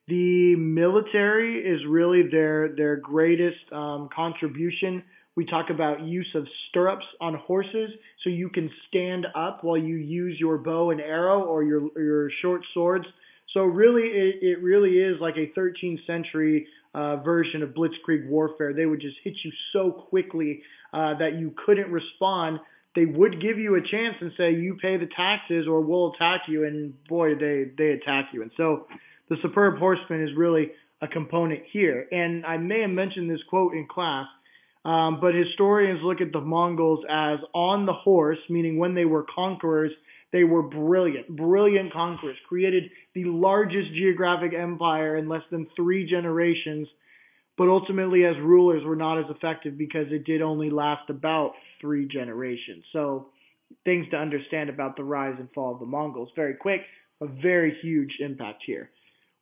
the military is really their greatest contribution. We talk about use of stirrups on horses, so you can stand up while you use your bow and arrow or your short swords. So really, it really is like a 13th century version of blitzkrieg warfare. They would just hit you so quickly that you couldn't respond. They would give you a chance and say, you pay the taxes or we'll attack you, and boy, they attack you. And so the superb horseman is really a component here. And I may have mentioned this quote in class, but historians look at the Mongols as on the horse, meaning when they were conquerors, they were brilliant conquerors, created the largest geographic empire in less than 3 generations, but ultimately as rulers were not as effective because it did only last about 3 generations. So things to understand about the rise and fall of the Mongols. Very quick, a very huge impact here.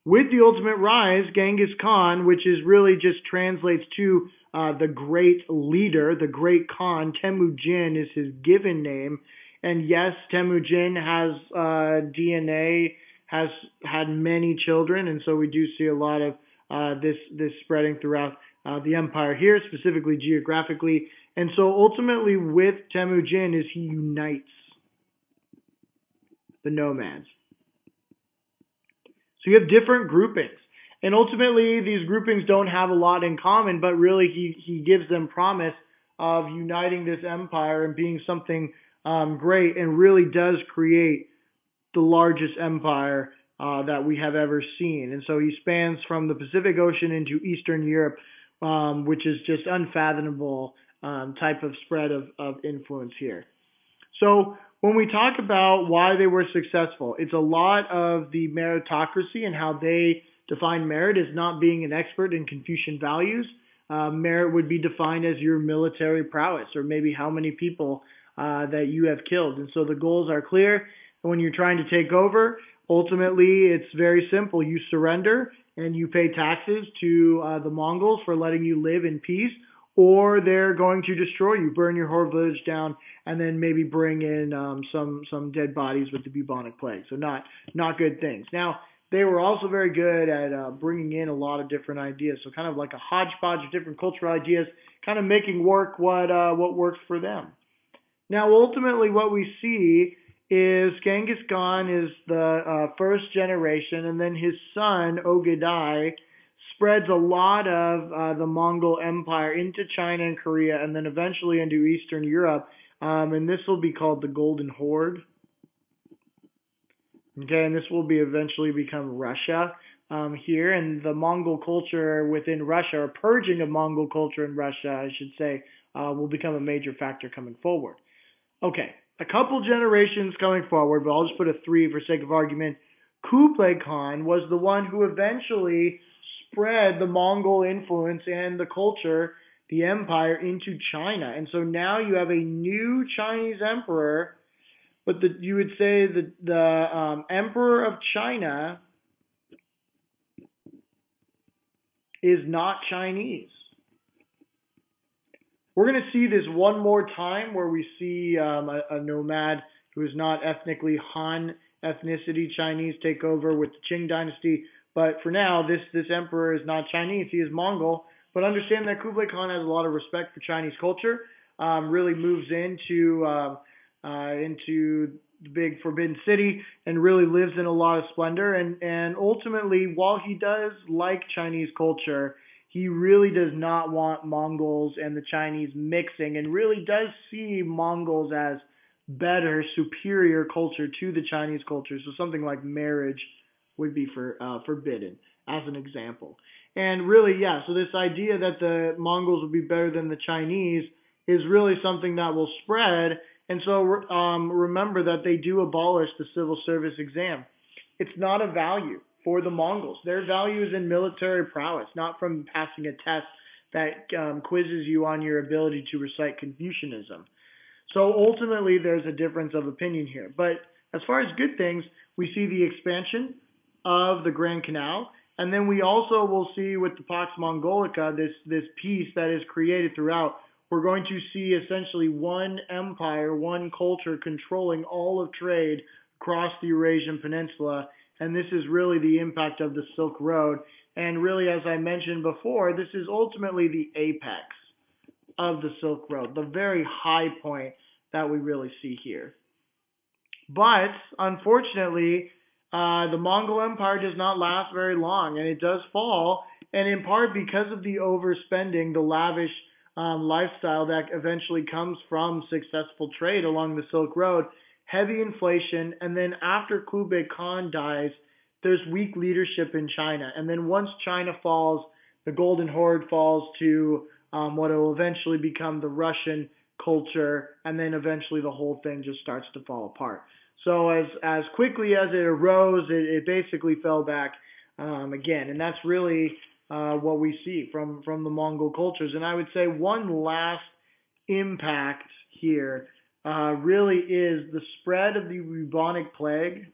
With the ultimate rise, Genghis Khan, which is really just translates to the great leader, the great Khan, Temujin is his given name. And yes, Temujin has DNA, has had many children, and so we do see a lot of this spreading throughout the empire here, specifically geographically. And so ultimately with Temujin is he unites the nomads. So you have different groupings. And ultimately these groupings don't have a lot in common, but really he gives them promise of uniting this empire and being something great, and really does create the largest empire that we have ever seen. And so he spans from the Pacific Ocean into Eastern Europe, which is just unfathomable type of spread of influence here. So when we talk about why they were successful, it's a lot of the meritocracy and how they define merit as not being an expert in Confucian values. Merit would be defined as your military prowess, or maybe how many people that you have killed. And so the goals are clear. And when you're trying to take over, ultimately it's very simple. You surrender and you pay taxes to the Mongols for letting you live in peace, or they're going to destroy you, burn your whole village down, and then maybe bring in some dead bodies with the bubonic plague. So not good things. Now, they were also very good at bringing in a lot of different ideas. So kind of like a hodgepodge of different cultural ideas, kind of making work what works for them. Now, ultimately, what we see is Genghis Khan is the first generation, and then his son, Ogedai, spreads a lot of the Mongol Empire into China and Korea, and then eventually into Eastern Europe, and this will be called the Golden Horde. Okay, and this will be eventually become Russia here, and the Mongol culture within Russia, or purging of Mongol culture in Russia, I should say, will become a major factor coming forward. Okay, a couple generations coming forward, but I'll just put a 3 for sake of argument. Kublai Khan was the one who eventually spread the Mongol influence and the culture, the empire, into China. And so now you have a new Chinese emperor, but you would say that the emperor of China is not Chinese. We're going to see this one more time where we see a nomad who is not ethnically Han ethnicity Chinese take over with the Qing dynasty. But for now, this emperor is not Chinese. He is Mongol. But understand that Kublai Khan has a lot of respect for Chinese culture, really moves into the big Forbidden City and really lives in a lot of splendor. And ultimately, while he does like Chinese culture, he really does not want Mongols and the Chinese mixing, and really does see Mongols as better, superior culture to the Chinese culture. So something like marriage would be forbidden, as an example. And really, yeah, so this idea that the Mongols would be better than the Chinese is really something that will spread. And so remember that they do abolish the civil service exam. It's not a value for the Mongols. Their value is in military prowess, not from passing a test that quizzes you on your ability to recite Confucianism. So ultimately, there's a difference of opinion here. But as far as good things, we see the expansion of the Grand Canal. And then we also will see with the Pax Mongolica, this peace that is created throughout. We're going to see essentially one empire, one culture controlling all of trade across the Eurasian Peninsula. And this is really the impact of the Silk Road. And really, as I mentioned before, this is ultimately the apex of the Silk Road, the very high point that we really see here. But unfortunately, the Mongol Empire does not last very long, and it does fall, and in part because of the overspending, the lavish lifestyle that eventually comes from successful trade along the Silk Road, heavy inflation, and then after Kublai Khan dies, there's weak leadership in China. And then once China falls, the Golden Horde falls to what will eventually become the Russian culture, and then eventually the whole thing just starts to fall apart. So as quickly as it arose, it basically fell back again, and that's really what we see from the Mongol cultures. And I would say one last impact here really is the spread of the bubonic plague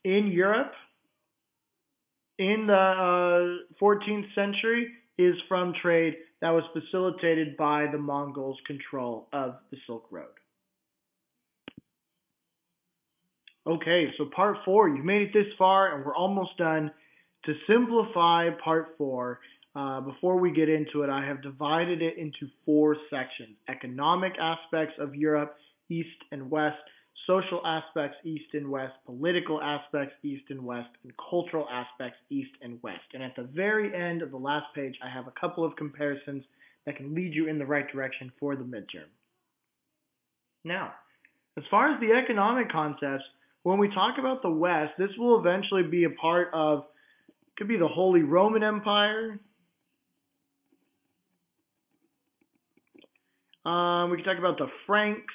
in Europe in the 14th century is from trade that was facilitated by the Mongols' control of the Silk Road. Okay, so part 4, you've made it this far and we're almost done. To simplify part 4, before we get into it, I have divided it into 4 sections. Economic aspects of Europe, East and West. Social aspects, East and West. Political aspects, East and West. And cultural aspects, East and West. And at the very end of the last page, I have a couple of comparisons that can lead you in the right direction for the midterm. Now, as far as the economic concepts, when we talk about the West, this will eventually be a part of, could be the Holy Roman Empire. We can talk about the Franks.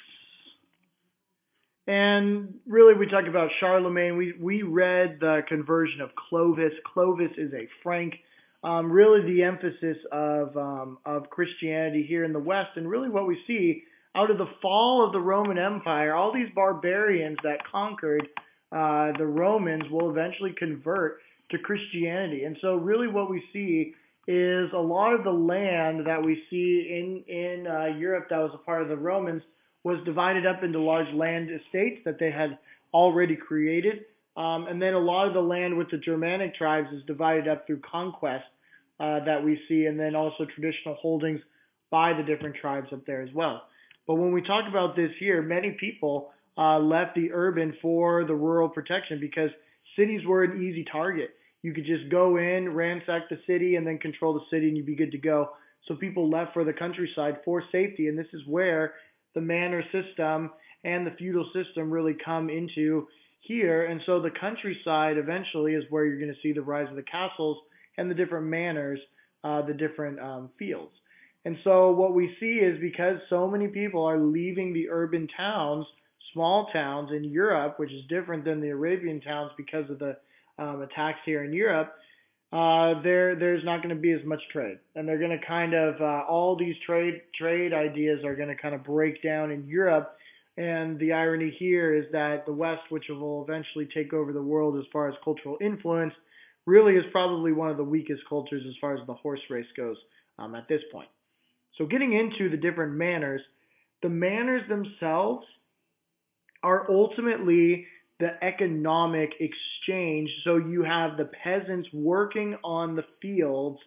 And really, we talk about Charlemagne. We read the conversion of Clovis. Clovis is a Frank. Really, the emphasis of Christianity here in the West, and really what we see out of the fall of the Roman Empire, all these barbarians that conquered the Romans will eventually convert to Christianity. And so, really, what we see is a lot of the land that we see in Europe that was a part of the Romans was divided up into large land estates that they had already created. And then a lot of the land with the Germanic tribes is divided up through conquest that we see, and then also traditional holdings by the different tribes up there as well. But when we talk about this here, many people left the urban for the rural protection because cities were an easy target. You could just go in, ransack the city, and then control the city, and you'd be good to go. So people left for the countryside for safety, and this is where the manor system and the feudal system really come into here. And so the countryside eventually is where you're going to see the rise of the castles and the different manors, the different fields. And so what we see is because so many people are leaving the urban towns, small towns in Europe, which is different than the Arabian towns because of the attacks here in Europe, there's not going to be as much trade, and they're going to kind of all these trade ideas are going to kind of break down in Europe. And the irony here is that the West, which will eventually take over the world as far as cultural influence, really is probably one of the weakest cultures as far as the horse race goes at this point. So getting into the different manors, the manors themselves are ultimately the economic exchange. So you have the peasants working on the fields.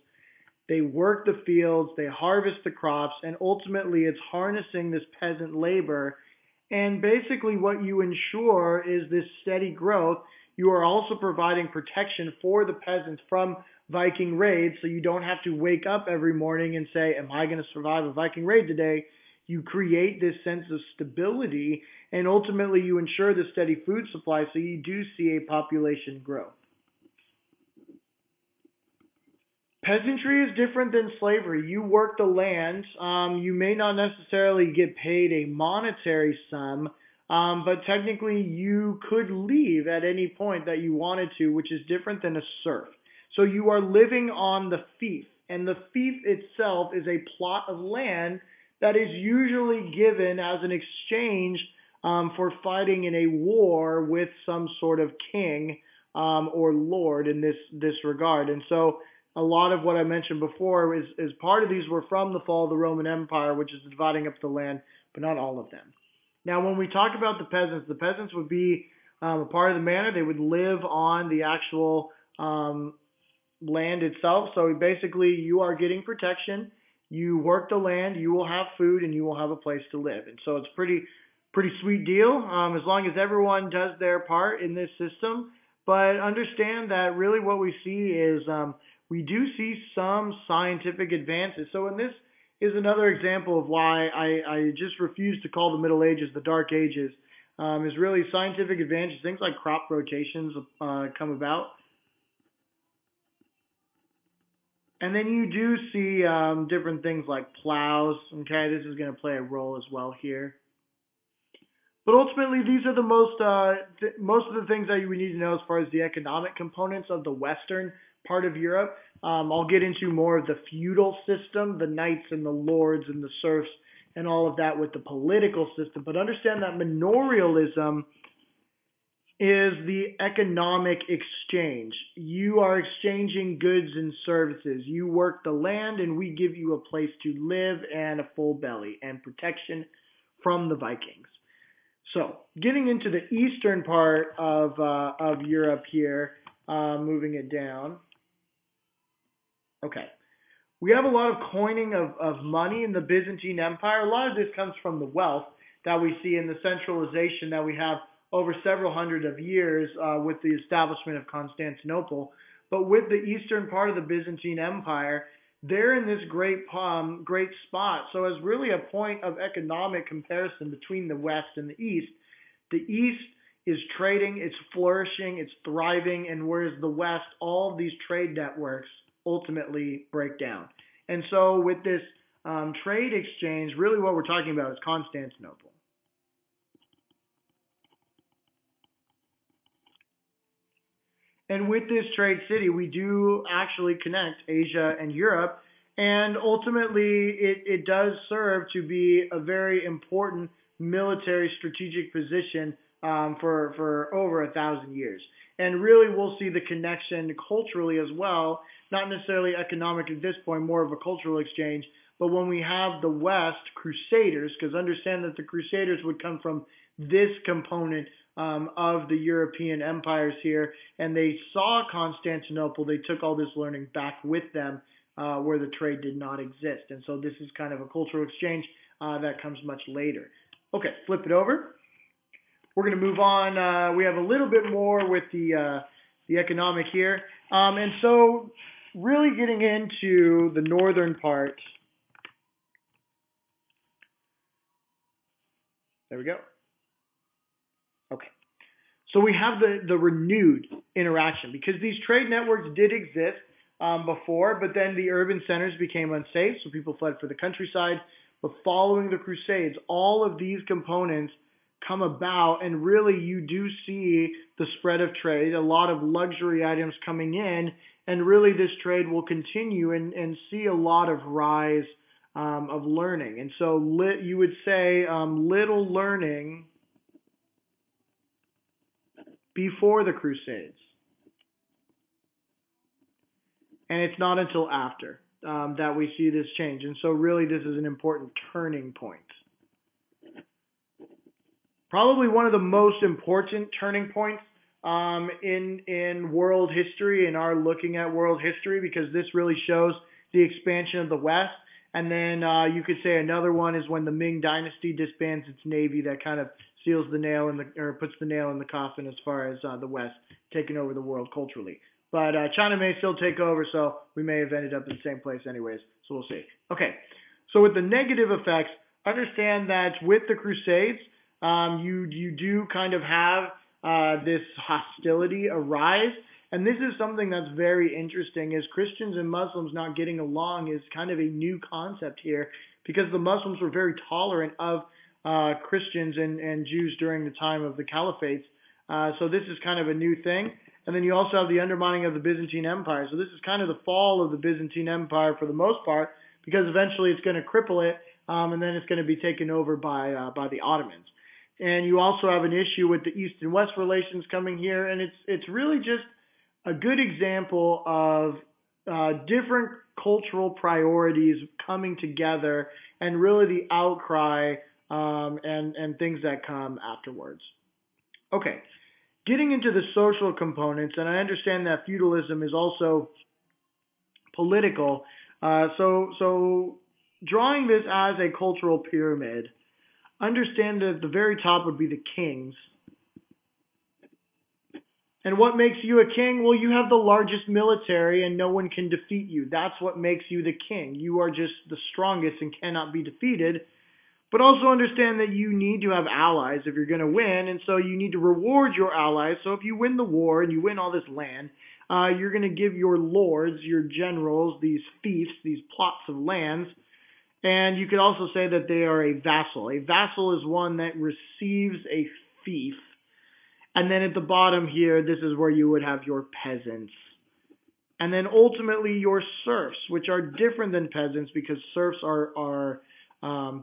They work the fields, they harvest the crops, and ultimately it's harnessing this peasant labor. And basically what you ensure is this steady growth. You are also providing protection for the peasants from Viking raids, so you don't have to wake up every morning and say, am I going to survive a Viking raid today? You create this sense of stability, and ultimately you ensure the steady food supply, so you do see a population growth. Peasantry is different than slavery. You work the land. You may not necessarily get paid a monetary sum, but technically you could leave at any point that you wanted to, which is different than a serf. So you are living on the fief, and the fief itself is a plot of land that is usually given as an exchange for fighting in a war with some sort of king or lord in this regard. And so a lot of what I mentioned before is part of these were from the fall of the Roman Empire, which is dividing up the land, but not all of them. Now, when we talk about the peasants would be a part of the manor. They would live on the actual land itself. So basically, you are getting protection. You work the land, you will have food, and you will have a place to live. And so it's pretty sweet deal as long as everyone does their part in this system. But understand that really what we see is we do see some scientific advances. So in this is another example of why I just refuse to call the Middle Ages the Dark Ages. Is really scientific advances. Things like crop rotations come about. And then you do see different things like plows. Okay, this is going to play a role as well here. But ultimately, these are the most of the things that you would need to know as far as the economic components of the western part of Europe. I'll get into more of the feudal system, the knights and the lords and the serfs and all of that with the political system. But understand that manorialism is the economic exchange. You are exchanging goods and services. You work the land and we give you a place to live and a full belly and protection from the Vikings. So, getting into the eastern part of Europe here, moving it down. Okay. We have a lot of coining of money in the Byzantine Empire. A lot of this comes from the wealth that we see in the centralization that we have over several hundred of years with the establishment of Constantinople. But with the eastern part of the Byzantine Empire, they're in this great spot. So as really a point of economic comparison between the West and the East is trading, it's flourishing, it's thriving, and whereas the West, all of these trade networks ultimately break down. And so with this trade exchange, really what we're talking about is Constantinople. And with this trade city, we do actually connect Asia and Europe. And ultimately, it does serve to be a very important military strategic position for over 1,000 years. And really, we'll see the connection culturally as well, not necessarily economic at this point, more of a cultural exchange. But when we have the West Crusaders, because understand that the Crusaders would come from this component of the European empires here, and they saw Constantinople, they took all this learning back with them where the trade did not exist. And so this is kind of a cultural exchange that comes much later. Okay, flip it over. We're going to move on. We have a little bit more with the economic here. And so really getting into the northern part. There we go. Okay. So we have the renewed interaction because these trade networks did exist before, but then the urban centers became unsafe, so people fled for the countryside. But following the Crusades, all of these components come about, and really you do see the spread of trade, a lot of luxury items coming in, and really this trade will continue and see a lot of rise of learning. And so you would say little learning before the Crusades. And it's not until after that we see this change. And so really this is an important turning point. Probably one of the most important turning points in world history, in our looking at world history, because this really shows the expansion of the West. And then you could say another one is when the Ming Dynasty disbands its navy. That kind of seals the nail or puts the nail in the coffin as far as the West taking over the world culturally. But China may still take over, so we may have ended up in the same place anyways. So we'll see. Okay, so with the negative effects, understand that with the Crusades, you do kind of have this hostility arise. And this is something that's very interesting, is Christians and Muslims not getting along is kind of a new concept here, because the Muslims were very tolerant of Christians and Jews during the time of the caliphates. So this is kind of a new thing. And then you also have the undermining of the Byzantine Empire. So this is kind of the fall of the Byzantine Empire for the most part, because eventually it's going to cripple it, and then it's going to be taken over by the Ottomans. And you also have an issue with the East and West relations coming here, and it's really just a good example of different cultural priorities coming together, and really the outcry and things that come afterwards. Okay, getting into the social components, and I understand that feudalism is also political. So drawing this as a cultural pyramid, understand that at the very top would be the kings. And what makes you a king? Well, you have the largest military and no one can defeat you. That's what makes you the king. You are just the strongest and cannot be defeated. But also understand that you need to have allies if you're going to win, and so you need to reward your allies. So if you win the war and you win all this land, you're going to give your lords, your generals, these fiefs, these plots of lands, and you could also say that they are a vassal. A vassal is one that receives a fief. And then at the bottom here, this is where you would have your peasants. And then ultimately your serfs, which are different than peasants because serfs are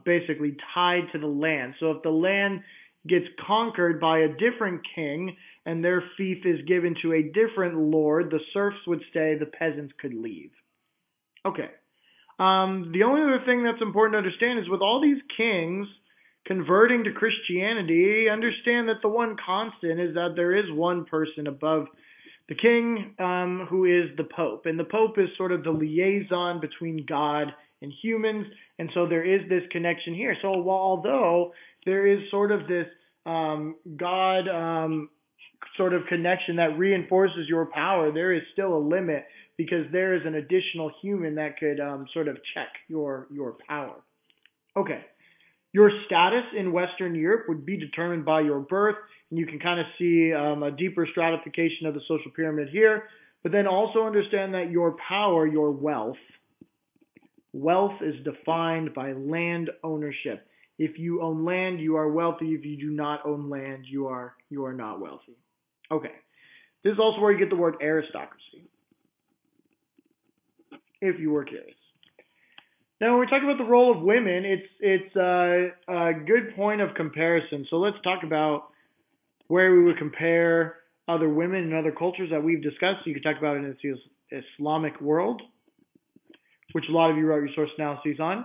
basically tied to the land. So if the land gets conquered by a different king and their fief is given to a different lord, the serfs would stay, the peasants could leave. Okay. The only other thing that's important to understand is with all these kings converting to Christianity, understand that the one constant is that there is one person above the king who is the Pope. And the Pope is sort of the liaison between God and humans, and so there is this connection here. So although there is sort of this God sort of connection that reinforces your power, there is still a limit because there is an additional human that could sort of check your power. Okay. Your status in Western Europe would be determined by your birth, and you can kind of see a deeper stratification of the social pyramid here. But then also understand that your power, your wealth is defined by land ownership. If you own land, you are wealthy. If you do not own land, you are not wealthy. Okay. This is also where you get the word aristocracy, if you were curious. Now, when we talk about the role of women, it's a good point of comparison. So let's talk about where we would compare other women and other cultures that we've discussed. So you could talk about it in the Islamic world, which a lot of you wrote your source analyses on.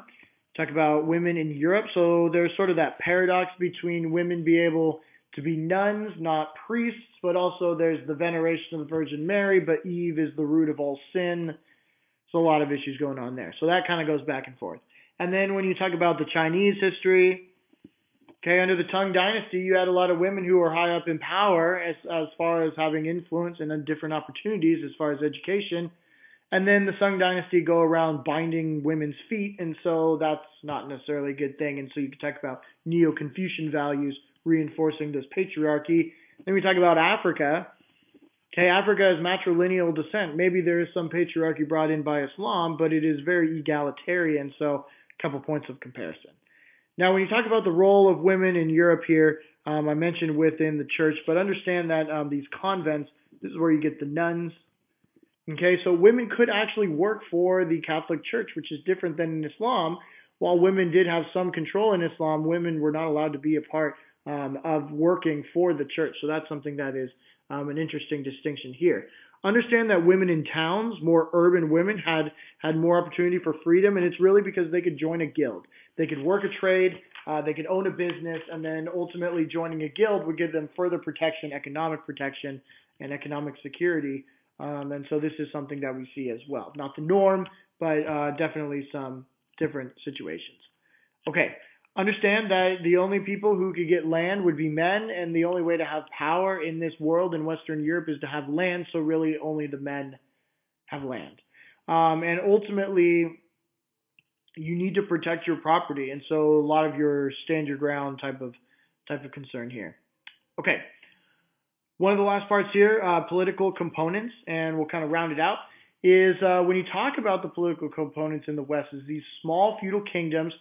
Talk about women in Europe. So there's sort of that paradox between women being able to be nuns, not priests, but also there's the veneration of the Virgin Mary, but Eve is the root of all sin. So a lot of issues going on there. So that kind of goes back and forth. And then when you talk about the Chinese history, okay, under the Tong Dynasty, you had a lot of women who were high up in power as far as having influence and different opportunities as far as education. And then the Sung Dynasty go around binding women's feet, and so that's not necessarily a good thing. And so you can talk about Neo-Confucian values reinforcing this patriarchy. Then we talk about Africa. Okay, Africa is matrilineal descent. Maybe there is some patriarchy brought in by Islam, but it is very egalitarian, so a couple points of comparison. Now, when you talk about the role of women in Europe here, I mentioned within the church, but understand that these convents, this is where you get the nuns. Okay, so women could actually work for the Catholic Church, which is different than in Islam. While women did have some control in Islam, women were not allowed to be a part of working for the church. So that's something that is an interesting distinction here. Understand that women in towns, more urban women, had more opportunity for freedom, and it's really because they could join a guild. They could work a trade, they could own a business, and then ultimately joining a guild would give them further protection, and economic security. And so this is something that we see as well. Not the norm, but definitely some different situations. Okay. Understand that the only people who could get land would be men, and the only way to have power in this world in Western Europe is to have land, so really only the men have land. And ultimately, you need to protect your property, and so a lot of your stand your ground type of concern here. Okay. One of the last parts here, political components, and we'll kind of round it out, is when you talk about the political components in the West, is these small feudal kingdoms,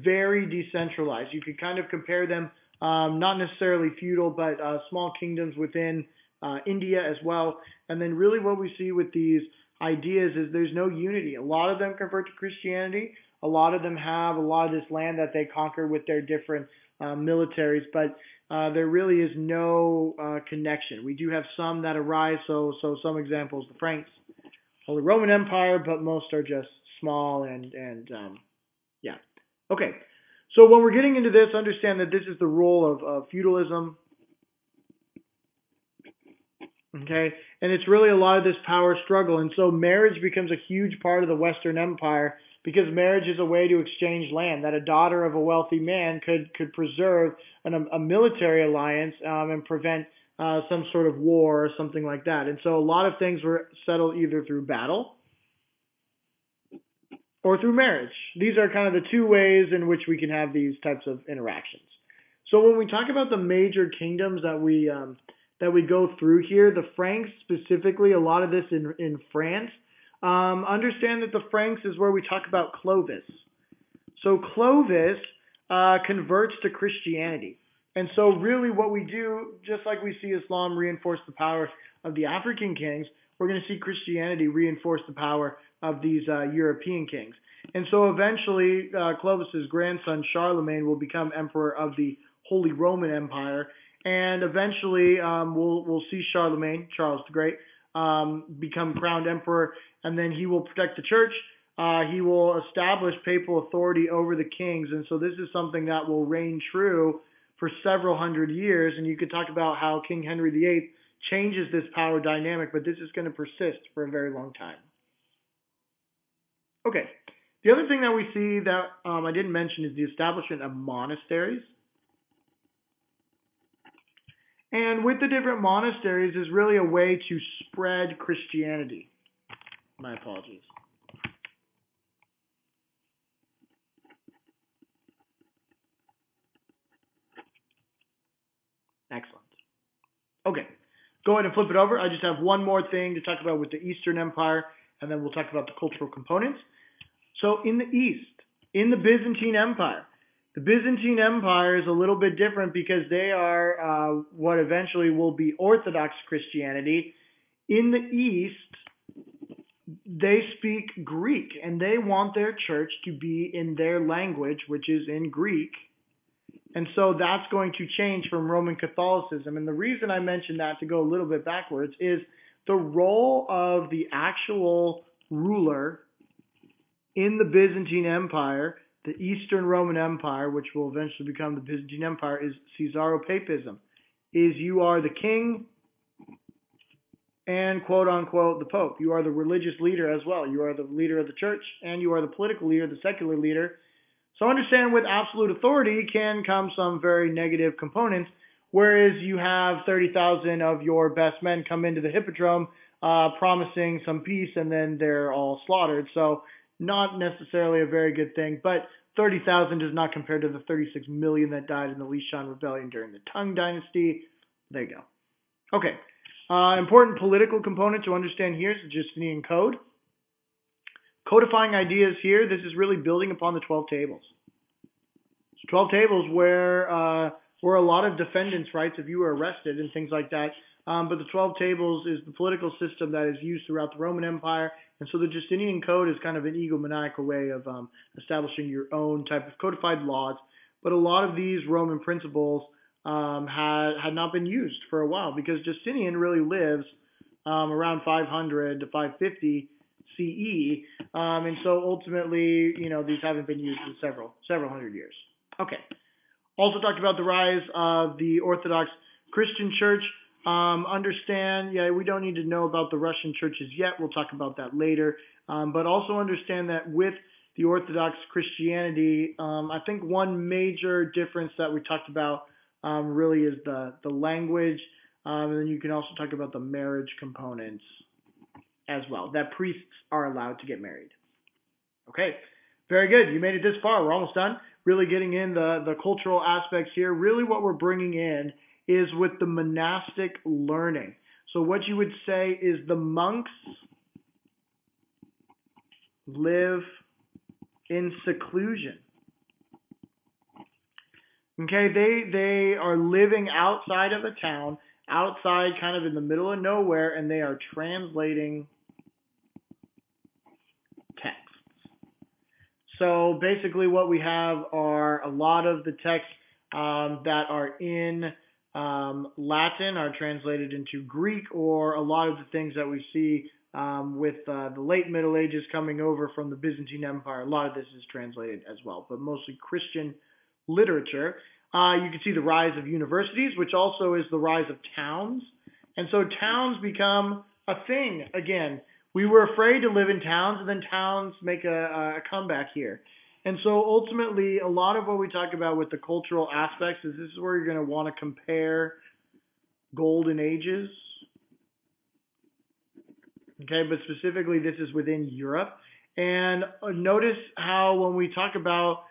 very decentralized. You could kind of compare them, not necessarily feudal, but small kingdoms within India as well. And then really what we see with these ideas is there's no unity. A lot of them convert to Christianity. A lot of them have a lot of this land that they conquer with their different militaries, but there really is no connection. We do have some that arise, so some examples, the Franks, Holy Roman Empire, but most are just small and yeah. Okay, so when we're getting into this, understand that this is the role of feudalism, okay, and it's really a lot of this power struggle, and so marriage becomes a huge part of the Western Empire because marriage is a way to exchange land. That a daughter of a wealthy man could preserve a military alliance and prevent some sort of war or something like that. And so a lot of things were settled either through battle or through marriage. These are kind of the two ways in which we can have these types of interactions. So when we talk about the major kingdoms that we go through here, the Franks specifically, a lot of this in France. Understand that the Franks is where we talk about Clovis. So Clovis converts to Christianity. And so really what we do, just like we see Islam reinforce the power of the African kings, we're going to see Christianity reinforce the power of these European kings. And so eventually Clovis's grandson Charlemagne will become emperor of the Holy Roman Empire. And eventually we'll see Charlemagne, Charles the Great, become crowned emperor, and then he will protect the church. He will establish papal authority over the kings, and so this is something that will reign true for several hundred years. And you could talk about how King Henry VIII changes this power dynamic, but this is going to persist for a very long time. Okay, the other thing that we see that I didn't mention is the establishment of monasteries. And with the different monasteries is really a way to spread Christianity. My apologies. Excellent. Okay, go ahead and flip it over. I just have one more thing to talk about with the Eastern Empire, and then we'll talk about the cultural components. So in the East, in the Byzantine Empire, the Byzantine Empire is a little bit different because they are what eventually will be Orthodox Christianity. In the East, they speak Greek, and they want their church to be in their language, which is in Greek. And so that's going to change from Roman Catholicism. And the reason I mentioned that, to go a little bit backwards, is the role of the actual ruler in the Byzantine Empire, the Eastern Roman Empire, which will eventually become the Byzantine Empire, is Caesaropapism. Is you are the king and quote-unquote the Pope. You are the religious leader as well. You are the leader of the church, and you are the political leader, the secular leader. So understand with absolute authority can come some very negative components, whereas you have 30,000 of your best men come into the Hippodrome promising some peace, and then they're all slaughtered. So not necessarily a very good thing, but 30,000 does not compare to the 36 million that died in the Lishan Rebellion during the Tong Dynasty. There you go. Okay. Important political component to understand here is the Justinian Code. Codifying ideas here, this is really building upon the 12 tables. So 12 tables where a lot of defendants' rights if you were arrested and things like that. But the 12 tables is the political system that is used throughout the Roman Empire. And so the Justinian Code is kind of an egomaniacal way of establishing your own type of codified laws. But a lot of these Roman principles had not been used for a while because Justinian really lives around 500 to 550 CE. And so ultimately, these haven't been used in several hundred years. Okay. Also talked about the rise of the Orthodox Christian Church. Understand, we don't need to know about the Russian churches yet. We'll talk about that later. But also understand that with the Orthodox Christianity, I think one major difference that we talked about really is the language. And then you can also talk about the marriage components as well, that priests are allowed to get married. Okay, very good. You made it this far. We're almost done. Really getting in the cultural aspects here. Really what we're bringing in is with the monastic learning. So what you would say is the monks live in seclusion. Okay, they are living outside of a town, outside kind of in the middle of nowhere, and they are translating texts. So basically what we have are a lot of the texts that are in Latin are translated into Greek, or a lot of the things that we see with the late Middle Ages coming over from the Byzantine Empire. A lot of this is translated as well, but mostly Christian literature. You can see the rise of universities, which also is the rise of towns. And so towns become a thing again. We were afraid to live in towns, and then towns make a comeback here. And so ultimately, a lot of what we talk about with the cultural aspects is this is where you're going to want to compare golden ages. Okay, but specifically this is within Europe. And notice how when we talk about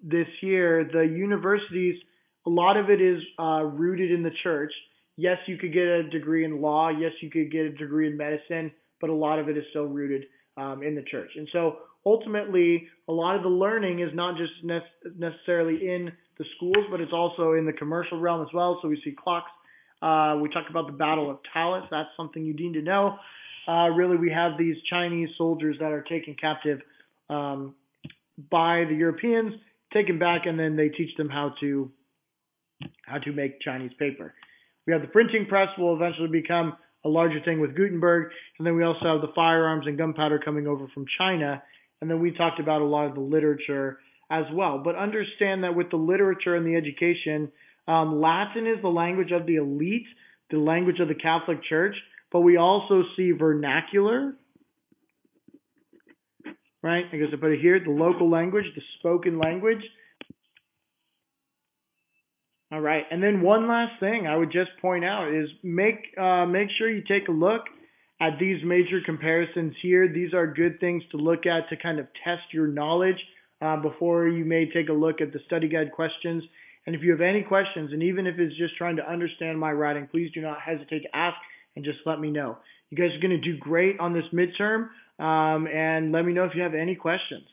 this here, the universities, a lot of it is rooted in the church. Yes, you could get a degree in law. Yes, you could get a degree in medicine, but a lot of it is still rooted in the church. And so ultimately, a lot of the learning is not just necessarily in the schools, but it's also in the commercial realm as well. So we see clocks. We talk about the Battle of Talis. That's something you need to know. Really, we have these Chinese soldiers that are taken captive by the Europeans, taken back, and then they teach them how to make Chinese paper. We have the printing press will eventually become a larger thing with Gutenberg, and then we also have the firearms and gunpowder coming over from China, and then we talked about a lot of the literature as well. But understand that with the literature and the education, Latin is the language of the elite, the language of the Catholic Church, but we also see vernacular, right? I guess I put it here, the local language, the spoken language. All right, and then one last thing I would just point out is make sure you take a look at these major comparisons here. These are good things to look at to kind of test your knowledge before you may take a look at the study guide questions. And if you have any questions, and even if it's just trying to understand my writing, please do not hesitate to ask and just let me know. You guys are going to do great on this midterm, and let me know if you have any questions.